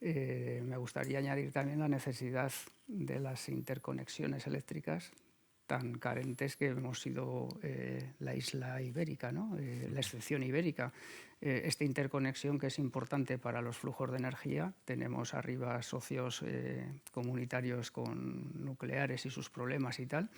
Me gustaría añadir también la necesidad de las interconexiones eléctricas tan carentes que hemos sido la isla ibérica, ¿no? La excepción ibérica. Esta interconexión que es importante para los flujos de energía. Tenemos arriba socios comunitarios con nucleares y sus problemas y tal.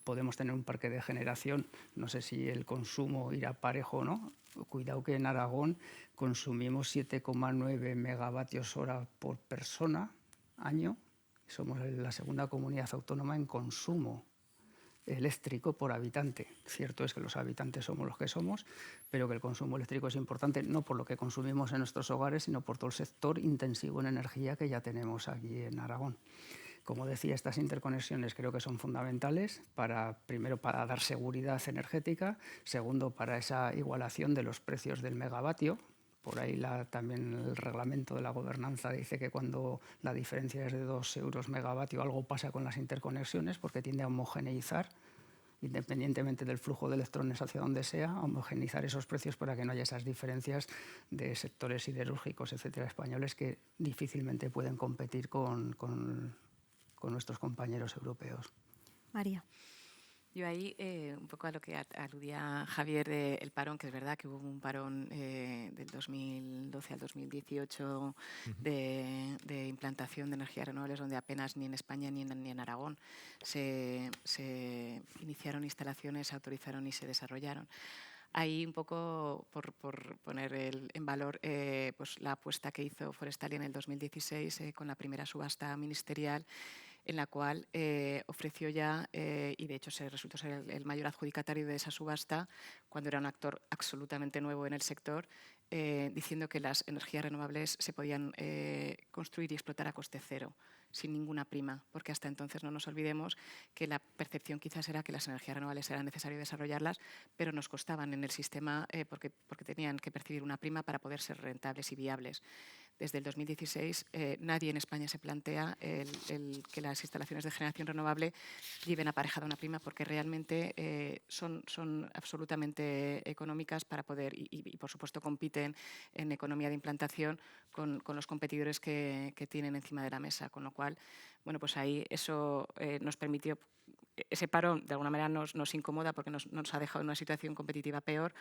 podemos tener un parque de generación, no sé si el consumo irá parejo o no. Cuidado que en Aragón consumimos 7,9 megavatios hora por persona año. Somos la segunda comunidad autónoma en consumo eléctrico por habitante. Cierto es que los habitantes somos los que somos, pero que el consumo eléctrico es importante no por lo que consumimos en nuestros hogares, sino por todo el sector intensivo en energía que ya tenemos aquí en Aragón. Como decía, estas interconexiones creo que son fundamentales primero para dar seguridad energética, segundo para esa igualación de los precios del megavatio. Por ahí también el reglamento de la gobernanza dice que cuando la diferencia es de 2 euros megavatio algo pasa con las interconexiones porque tiende a homogeneizar, independientemente del flujo de electrones hacia donde sea, homogeneizar esos precios para que no haya esas diferencias de sectores siderúrgicos, etcétera, españoles que difícilmente pueden competir con nuestros compañeros europeos. María. Yo ahí, un poco a lo que aludía Javier del parón, que es verdad que hubo un parón del 2012 al 2018 de implantación de energías renovables, donde apenas ni en España ni en Aragón se iniciaron instalaciones, se autorizaron y se desarrollaron. Ahí un poco por poner en valor pues la apuesta que hizo Forestalia en el 2016 con la primera subasta ministerial, en la cual ofreció ya, y de hecho resultó ser el mayor adjudicatario de esa subasta, cuando era un actor absolutamente nuevo en el sector, diciendo que las energías renovables se podían construir y explotar a coste cero, sin ninguna prima, porque hasta entonces no nos olvidemos que la percepción quizás era que las energías renovables era necesario desarrollarlas, pero nos costaban en el sistema porque tenían que percibir una prima para poder ser rentables y viables. Desde el 2016 nadie en España se plantea que las instalaciones de generación renovable lleven aparejada una prima, porque realmente son absolutamente económicas para poder, y por supuesto compiten en economía de implantación con los competidores que tienen encima de la mesa, con lo cual, bueno, pues ahí eso nos permitió, ese parón de alguna manera nos incomoda porque nos ha dejado en una situación competitiva peor.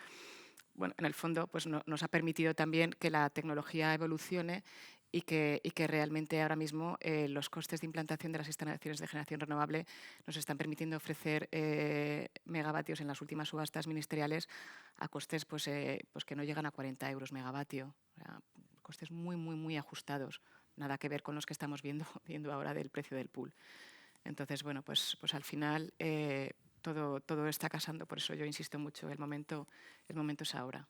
Bueno, en el fondo pues nos ha permitido también que la tecnología evolucione y que realmente ahora mismo los costes de implantación de las instalaciones de generación renovable nos están permitiendo ofrecer megavatios en las últimas subastas ministeriales a costes pues que no llegan a 40 euros megavatio. O sea, costes muy, muy, muy ajustados. Nada que ver con los que estamos viendo ahora del precio del pool. Entonces, bueno, pues al final todo está casando, por eso yo insisto mucho, el momento es ahora.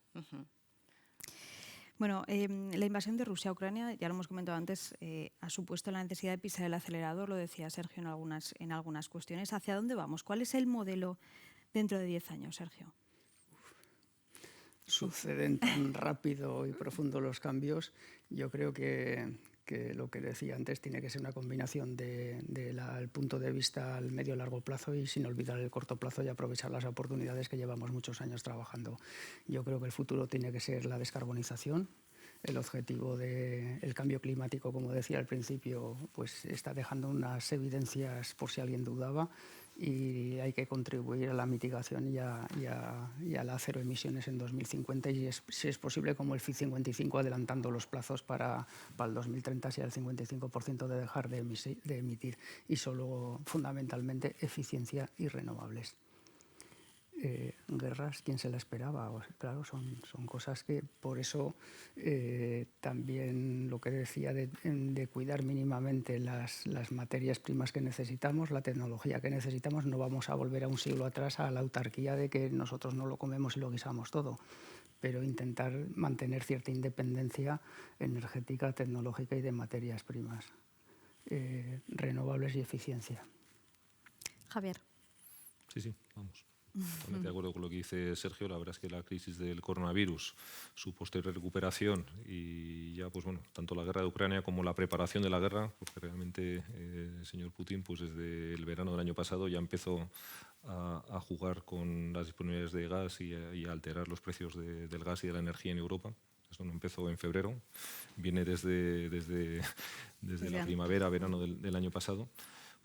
Bueno, la invasión de Rusia a Ucrania, ya lo hemos comentado antes, ha supuesto la necesidad de pisar el acelerador, lo decía Sergio en algunas cuestiones. ¿Hacia dónde vamos? ¿Cuál es el modelo dentro de 10 años, Sergio? Suceden tan rápido y profundo los cambios. Yo creo que lo que decía antes tiene que ser una combinación del punto de vista al medio y largo plazo y sin olvidar el corto plazo y aprovechar las oportunidades que llevamos muchos años trabajando. Yo creo que el futuro tiene que ser la descarbonización. El objetivo del cambio climático, como decía al principio, pues está dejando unas evidencias por si alguien dudaba, y hay que contribuir a la mitigación y a la cero emisiones en 2050 y si es posible como el FIT 55 adelantando los plazos para el 2030 sea el 55% de dejar de emitir y solo fundamentalmente eficiencia y renovables. Guerras, ¿quién se la esperaba? Claro, son cosas que por eso también lo que decía de cuidar mínimamente las materias primas que necesitamos, la tecnología que necesitamos, no vamos a volver a un siglo atrás a la autarquía de que nosotros no lo comemos y lo guisamos todo, pero intentar mantener cierta independencia energética, tecnológica y de materias primas, renovables y eficiencia. Javier. Sí, vamos. Totalmente de acuerdo con lo que dice Sergio. La verdad es que la crisis del coronavirus, su posterior recuperación y ya, pues bueno, tanto la guerra de Ucrania como la preparación de la guerra, porque realmente el señor Putin, pues desde el verano del año pasado ya empezó a jugar con las disponibilidades de gas y a alterar los precios del gas y de la energía en Europa. Eso no empezó en febrero, viene desde la primavera, verano del año pasado.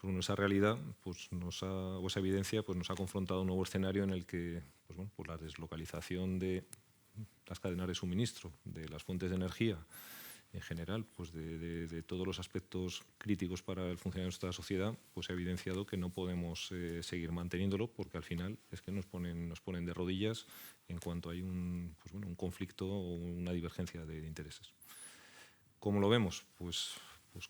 Bueno, esa realidad, pues o esa evidencia, pues nos ha confrontado a un nuevo escenario en el que, pues bueno, por la deslocalización de las cadenas de suministro, de las fuentes de energía en general, pues de todos los aspectos críticos para el funcionamiento de esta sociedad, pues se ha evidenciado que no podemos seguir manteniéndolo, porque al final es que nos ponen de rodillas en cuanto hay un conflicto o una divergencia de intereses. ¿Cómo lo vemos? Pues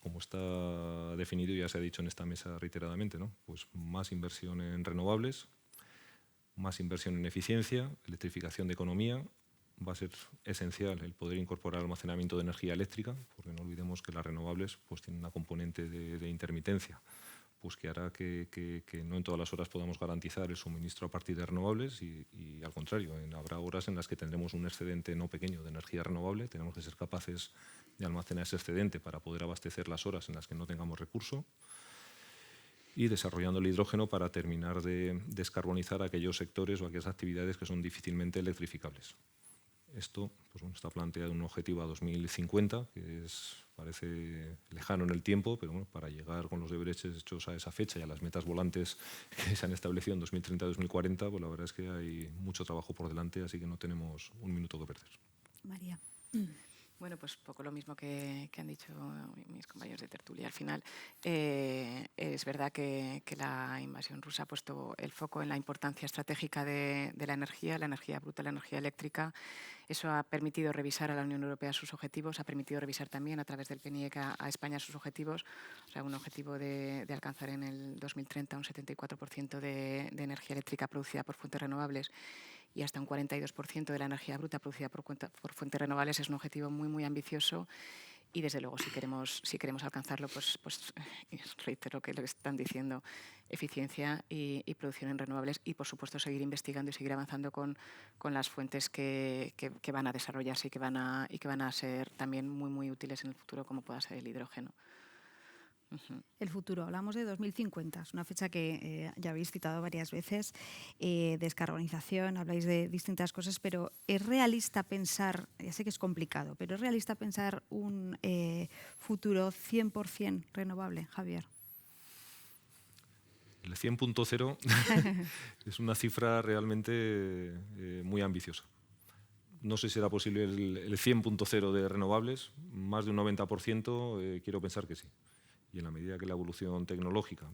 como está definido y ya se ha dicho en esta mesa reiteradamente, ¿no? Pues más inversión en renovables, más inversión en eficiencia, electrificación de economía. Va a ser esencial el poder incorporar almacenamiento de energía eléctrica, porque no olvidemos que las renovables pues, tienen una componente de intermitencia, pues que hará que no en todas las horas podamos garantizar el suministro a partir de renovables y al contrario, habrá horas en las que tendremos un excedente no pequeño de energía renovable. Tenemos que ser capaces de almacenar ese excedente para poder abastecer las horas en las que no tengamos recurso, y desarrollando el hidrógeno para terminar de descarbonizar aquellos sectores o aquellas actividades que son difícilmente electrificables. Esto pues está planteado un objetivo a 2050, que parece lejano en el tiempo, pero bueno, para llegar con los deberes hechos a esa fecha y a las metas volantes que se han establecido en 2030-2040, pues la verdad es que hay mucho trabajo por delante, así que no tenemos un minuto que perder. María. Bueno, pues poco lo mismo que han dicho mis compañeros de tertulia. Al final, es verdad que la invasión rusa ha puesto el foco en la importancia estratégica de la energía bruta, la energía eléctrica. Eso ha permitido revisar a la Unión Europea sus objetivos, ha permitido revisar también a través del PNIEC a España sus objetivos. O sea, un objetivo de alcanzar en el 2030 un 74% de energía eléctrica producida por fuentes renovables y hasta un 42% de la energía bruta producida por fuentes renovables es un objetivo muy, muy ambicioso. Y desde luego, si queremos alcanzarlo, pues reitero que lo que están diciendo, eficiencia y producción en renovables y, por supuesto, seguir investigando y seguir avanzando con las fuentes que van a desarrollarse y que van a ser también muy, muy útiles en el futuro, como pueda ser el hidrógeno. El futuro, hablamos de 2050, es una fecha que ya habéis citado varias veces. Descarbonización, habláis de distintas cosas, pero ¿es realista pensar, ya sé que es complicado, pero es realista pensar un futuro 100% renovable, Javier? El 100.0 es una cifra realmente muy ambiciosa. No sé si será posible el 100.0 de renovables, más de un 90%, quiero pensar que sí. Y en la medida que la evolución tecnológica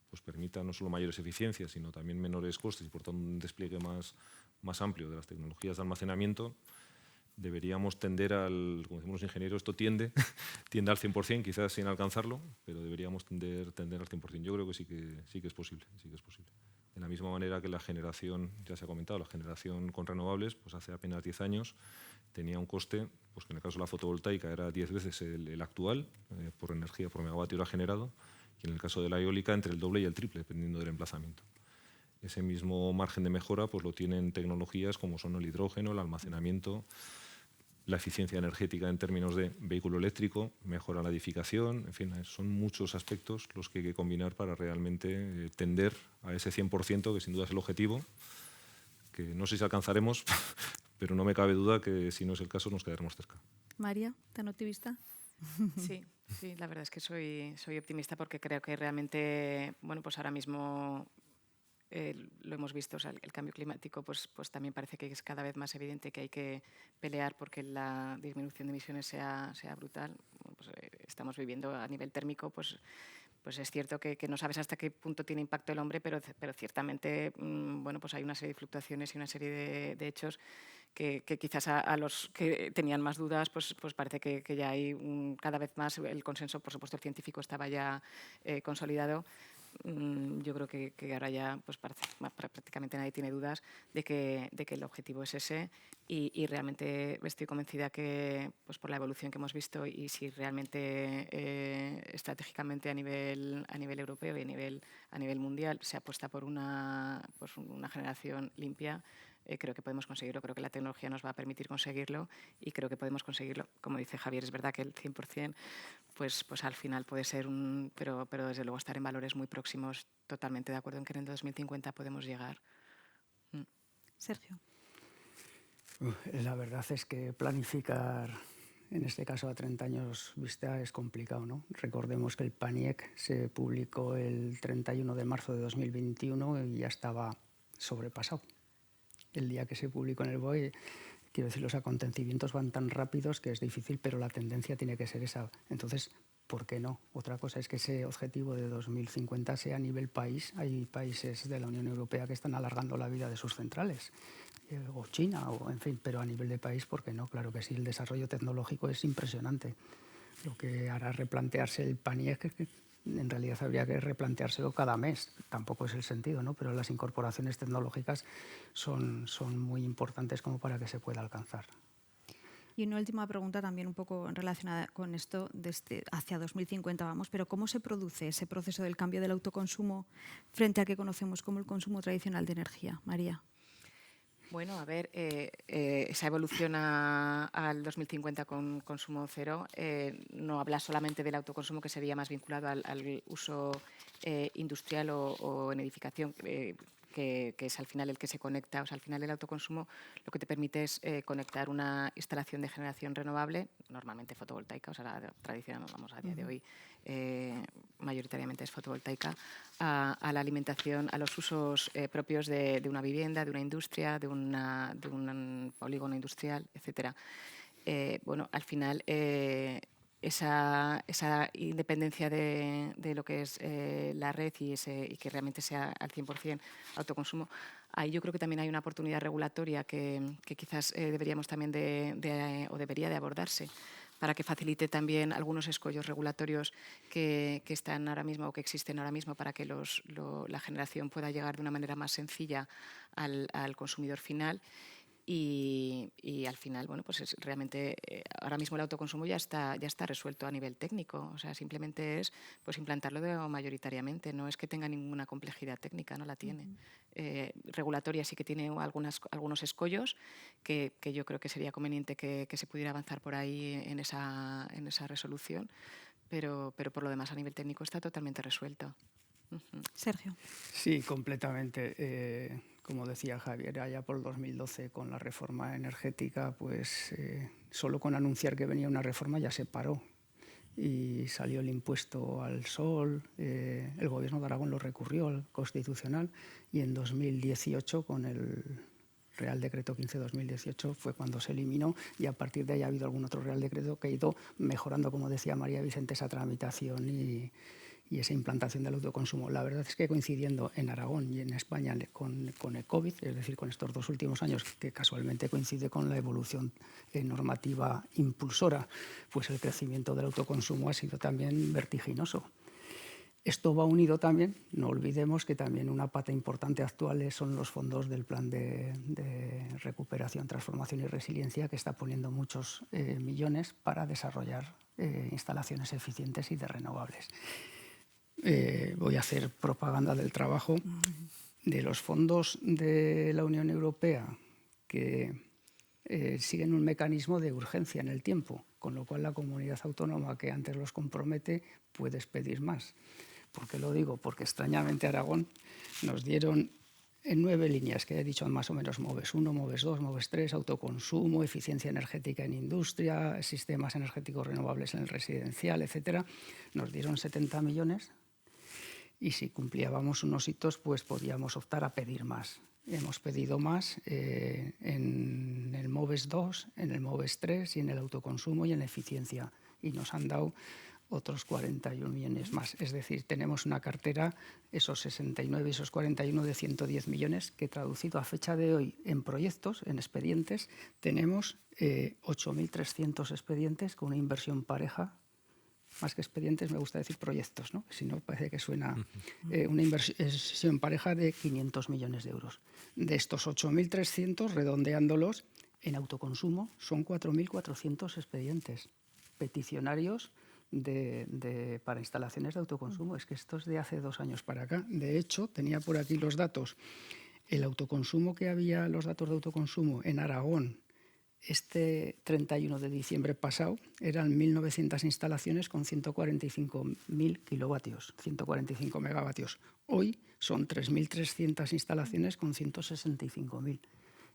pues permita no solo mayores eficiencias, sino también menores costes y por tanto un despliegue más amplio de las tecnologías de almacenamiento, deberíamos tender como decimos los ingenieros, esto tiende al 100%, quizás sin alcanzarlo, pero deberíamos tender al 100%. Yo creo que sí que es posible, De la misma manera que la generación, ya se ha comentado, la generación con renovables, pues hace apenas 10 años tenía un coste, pues que en el caso de la fotovoltaica era 10 veces el actual por energía por megavatio hora generado, y en el caso de la eólica entre el doble y el triple, dependiendo del emplazamiento. Ese mismo margen de mejora pues lo tienen tecnologías como son el hidrógeno, el almacenamiento, la eficiencia energética en términos de vehículo eléctrico, mejora la edificación, en fin, son muchos aspectos los que hay que combinar para realmente tender a ese 100%, que sin duda es el objetivo, que no sé si alcanzaremos, pero no me cabe duda que si no es el caso nos quedaremos cerca. María, ¿tan optimista? Sí, la verdad es que soy optimista porque creo que realmente, bueno, pues ahora mismo lo hemos visto, o sea, el cambio climático pues también parece que es cada vez más evidente que hay que pelear porque la disminución de emisiones sea brutal. Bueno, pues, estamos viviendo a nivel térmico, pues es cierto que no sabes hasta qué punto tiene impacto el hombre, pero ciertamente bueno, pues hay una serie de fluctuaciones y una serie de hechos que quizás a los que tenían más dudas pues parece que ya hay cada vez más el consenso, por supuesto el científico estaba ya consolidado. Yo creo que ahora ya pues prácticamente nadie tiene dudas de que el objetivo es ese y realmente estoy convencida que pues por la evolución que hemos visto y si realmente estratégicamente a nivel europeo y a nivel mundial se apuesta por una generación limpia, creo que podemos conseguirlo, creo que la tecnología nos va a permitir conseguirlo y creo que podemos conseguirlo. Como dice Javier, es verdad que el 100% pues al final puede ser pero desde luego estar en valores muy próximos, totalmente de acuerdo en que en el 2050 podemos llegar. Sergio. La verdad es que planificar, en este caso a 30 años vista, es complicado, ¿no? Recordemos que el PNIEC se publicó el 31 de marzo de 2021 y ya estaba sobrepasado. El día que se publicó en el BOE quiero decir, los acontecimientos van tan rápidos que es difícil, pero la tendencia tiene que ser esa. Entonces, ¿por qué no? Otra cosa es que ese objetivo de 2050 sea a nivel país. Hay países de la Unión Europea que están alargando la vida de sus centrales, o China, o en fin, pero a nivel de país, ¿por qué no? Claro que sí, el desarrollo tecnológico es impresionante. Lo que hará replantearse el PANIEC, que en realidad habría que replanteárselo cada mes. Tampoco es el sentido, ¿no? Pero las incorporaciones tecnológicas son muy importantes como para que se pueda alcanzar. Y una última pregunta también un poco relacionada con esto, hacia 2050 vamos, pero ¿cómo se produce ese proceso del cambio del autoconsumo frente a que conocemos como el consumo tradicional de energía? María. Bueno, a ver, esa evolución al 2050 con consumo cero no habla solamente del autoconsumo, que sería más vinculado al uso industrial o en edificación, que es al final el que se conecta. O sea, al final el autoconsumo lo que te permite es conectar una instalación de generación renovable, normalmente fotovoltaica, o sea, la tradicional, vamos, a día de hoy mayoritariamente es fotovoltaica, a la alimentación, a los usos propios de una vivienda, de una industria, de un polígono industrial, etcétera. Bueno, al final esa independencia de lo que es la red y que realmente sea al 100% autoconsumo, ahí yo creo que también hay una oportunidad regulatoria que quizás deberíamos también o debería de abordarse, para que facilite también algunos escollos regulatorios que están ahora mismo o que existen ahora mismo, para que la generación pueda llegar de una manera más sencilla al consumidor final. Y al final, bueno, pues realmente ahora mismo el autoconsumo ya está resuelto a nivel técnico. O sea, simplemente es pues implantarlo mayoritariamente. No es que tenga ninguna complejidad técnica, no la tiene. Regulatoria sí que tiene algunos escollos que yo creo que sería conveniente que se pudiera avanzar por ahí en esa resolución, pero por lo demás a nivel técnico está totalmente resuelto. Sergio. Sí, completamente. Como decía Javier, allá por el 2012 con la reforma energética, pues solo con anunciar que venía una reforma ya se paró y salió el impuesto al sol. El Gobierno de Aragón lo recurrió al Constitucional y en 2018 con el Real Decreto 15/2018 fue cuando se eliminó, y a partir de ahí ha habido algún otro Real Decreto que ha ido mejorando, como decía María Vicente, esa tramitación y esa implantación del autoconsumo. La verdad es que coincidiendo en Aragón y en España con el COVID, es decir, con estos 2 últimos años, que casualmente coincide con la evolución normativa impulsora, pues el crecimiento del autoconsumo ha sido también vertiginoso. Esto va unido también, no olvidemos que también una pata importante actual son los fondos del Plan de Recuperación, Transformación y Resiliencia, que está poniendo muchos millones para desarrollar instalaciones eficientes y de renovables. Voy a hacer propaganda del trabajo de los fondos de la Unión Europea, que siguen un mecanismo de urgencia en el tiempo, con lo cual la comunidad autónoma que antes los compromete puedes pedir más. ¿Por qué lo digo? Porque extrañamente Aragón nos dieron en 9 líneas, que he dicho más o menos MOVES 1, MOVES 2, MOVES 3, autoconsumo, eficiencia energética en industria, sistemas energéticos renovables en el residencial, etcétera. Nos dieron 70 millones y si cumplíamos unos hitos, pues podíamos optar a pedir más. Hemos pedido más en el MOVES 2, en el MOVES 3 y en el autoconsumo y en la eficiencia. Y nos han dado otros 41 millones más. Es decir, tenemos una cartera, esos 69 y esos 41 de 110 millones, que traducido a fecha de hoy en proyectos, en expedientes, tenemos 8.300 expedientes con una inversión pareja. Más que expedientes me gusta decir proyectos, ¿no? Si no parece que suena una inversión pareja de 500 millones de euros. De estos 8.300, redondeándolos, en autoconsumo son 4.400 expedientes peticionarios para instalaciones de autoconsumo. Es que esto es de hace 2 años para acá. De hecho, tenía por aquí los datos. El autoconsumo que había, los datos de autoconsumo en Aragón, este 31 de diciembre pasado, eran 1.900 instalaciones con 145.000 kilovatios, 145 megavatios. Hoy son 3.300 instalaciones con 165.000.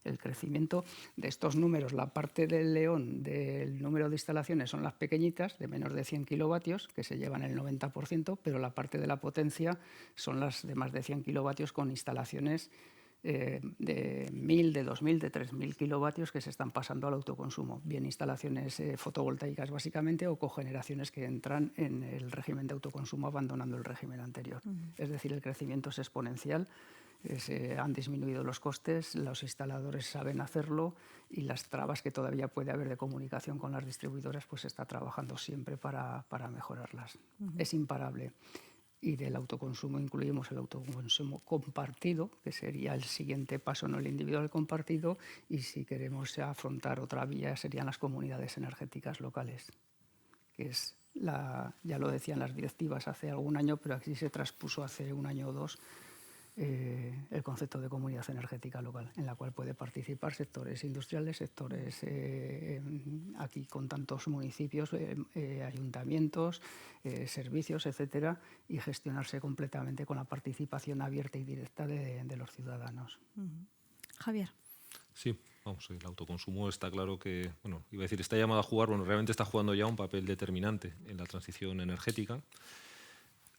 El crecimiento de estos números, la parte del león del número de instalaciones son las pequeñitas, de menos de 100 kilovatios, que se llevan el 90%, pero la parte de la potencia son las de más de 100 kilovatios con instalaciones de 1.000, de 2.000, de 3.000 kilovatios que se están pasando al autoconsumo, bien instalaciones fotovoltaicas básicamente o cogeneraciones que entran en el régimen de autoconsumo abandonando el régimen anterior. Es decir, el crecimiento es exponencial, se han disminuido los costes, los instaladores saben hacerlo y las trabas que todavía puede haber de comunicación con las distribuidoras pues se está trabajando siempre para mejorarlas. Es imparable. Y del autoconsumo incluimos el autoconsumo compartido, que sería el siguiente paso, no el individual compartido, y si queremos afrontar otra vía serían las comunidades energéticas locales, que es ya lo decían las directivas hace algún año, pero aquí se traspuso hace un año o dos el concepto de comunidad energética local, en la cual puede participar sectores industriales, sectores aquí con tantos municipios, ayuntamientos, servicios, etcétera, y gestionarse completamente con la participación abierta y directa de los ciudadanos. Javier. Sí, vamos, el autoconsumo está claro que, bueno, iba a decir, está llamado a jugar, bueno, realmente está jugando ya un papel determinante en la transición energética.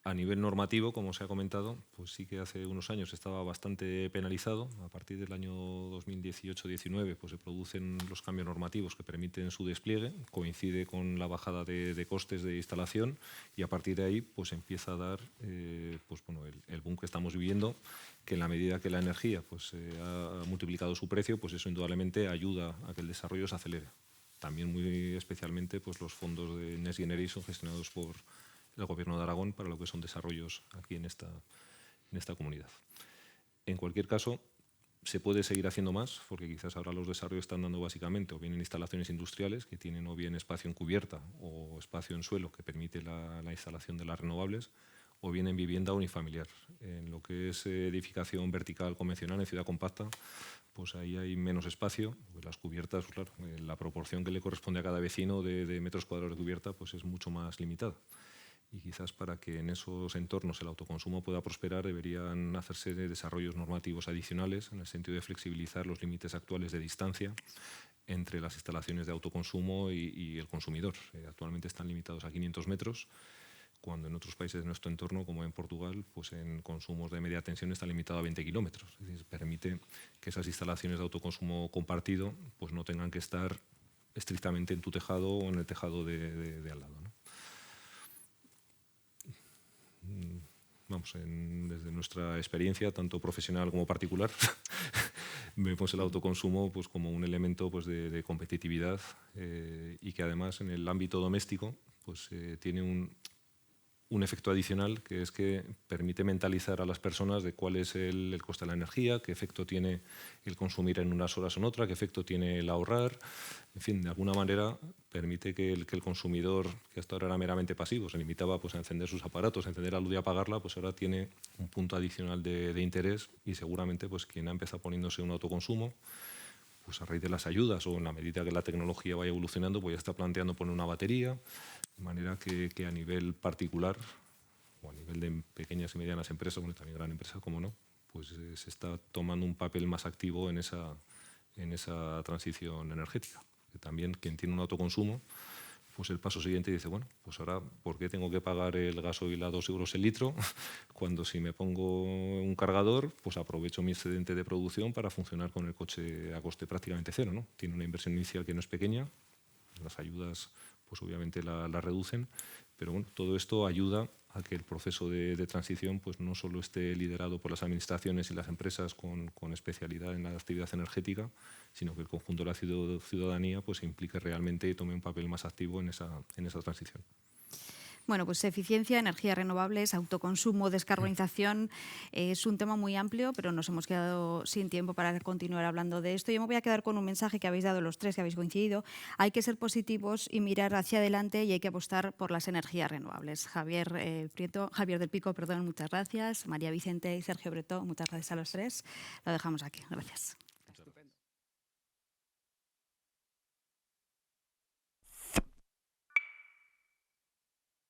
A nivel normativo, como se ha comentado, pues sí que hace unos años estaba bastante penalizado. A partir del año 2018-19 pues se producen los cambios normativos que permiten su despliegue, coincide con la bajada de costes de instalación y a partir de ahí pues empieza a dar pues, bueno, el boom que estamos viviendo, que en la medida que la energía pues, ha multiplicado su precio, pues eso indudablemente ayuda a que el desarrollo se acelere. También muy especialmente pues, los fondos de Next Generation gestionados por el Gobierno de Aragón para lo que son desarrollos aquí en esta comunidad. En cualquier caso, se puede seguir haciendo más, porque quizás ahora los desarrollos están dando básicamente o bien en instalaciones industriales, que tienen o bien espacio en cubierta o espacio en suelo que permite la instalación de las renovables, o bien en vivienda unifamiliar. En lo que es edificación vertical convencional, en ciudad compacta, pues ahí hay menos espacio. Las cubiertas, pues claro, la proporción que le corresponde a cada vecino de metros cuadrados de cubierta pues es mucho más limitada. Y quizás para que en esos entornos el autoconsumo pueda prosperar deberían hacerse desarrollos normativos adicionales en el sentido de flexibilizar los límites actuales de distancia entre las instalaciones de autoconsumo y el consumidor. Actualmente están limitados a 500 metros, cuando en otros países de nuestro entorno, como en Portugal, pues en consumos de media tensión está limitado a 20 kilómetros. Es decir, permite que esas instalaciones de autoconsumo compartido pues no tengan que estar estrictamente en tu tejado o en el tejado de al lado, ¿no? Vamos, desde nuestra experiencia, tanto profesional como particular, vemos el autoconsumo pues, como un elemento pues, de competitividad y que además en el ámbito doméstico pues, tiene un efecto adicional, que es que permite mentalizar a las personas de cuál es el coste de la energía, qué efecto tiene el consumir en unas horas o en otras, qué efecto tiene el ahorrar. En fin, de alguna manera permite que el consumidor, que hasta ahora era meramente pasivo, se limitaba pues, a encender sus aparatos, a encender la luz y apagarla, pues ahora tiene un punto adicional de interés y seguramente pues, quien ha empezado poniéndose un autoconsumo, pues a raíz de las ayudas o en la medida que la tecnología vaya evolucionando, pues ya está planteando poner una batería, de manera que a nivel particular o a nivel de pequeñas y medianas empresas, bueno, también gran empresas, como no, pues se está tomando un papel más activo en esa transición energética. Que también quien tiene un autoconsumo, pues el paso siguiente dice, bueno, pues ahora, ¿por qué tengo que pagar el gasoil a 2 euros el litro? Cuando si me pongo un cargador, pues aprovecho mi excedente de producción para funcionar con el coche a coste prácticamente cero, ¿no? Tiene una inversión inicial que no es pequeña, las ayudas pues obviamente la reducen, pero bueno, todo esto ayuda a que el proceso de transición pues no solo esté liderado por las administraciones y las empresas con especialidad en la actividad energética, sino que el conjunto de la ciudadanía pues, se implique realmente y tome un papel más activo en esa transición. Bueno, pues eficiencia, energías renovables, autoconsumo, descarbonización, es un tema muy amplio, pero nos hemos quedado sin tiempo para continuar hablando de esto. Yo me voy a quedar con un mensaje que habéis dado los tres, que habéis coincidido. Hay que ser positivos y mirar hacia adelante y hay que apostar por las energías renovables. Javier del Pico, muchas gracias. María Vicente y Sergio Bretó, muchas gracias a los tres. Lo dejamos aquí. Gracias.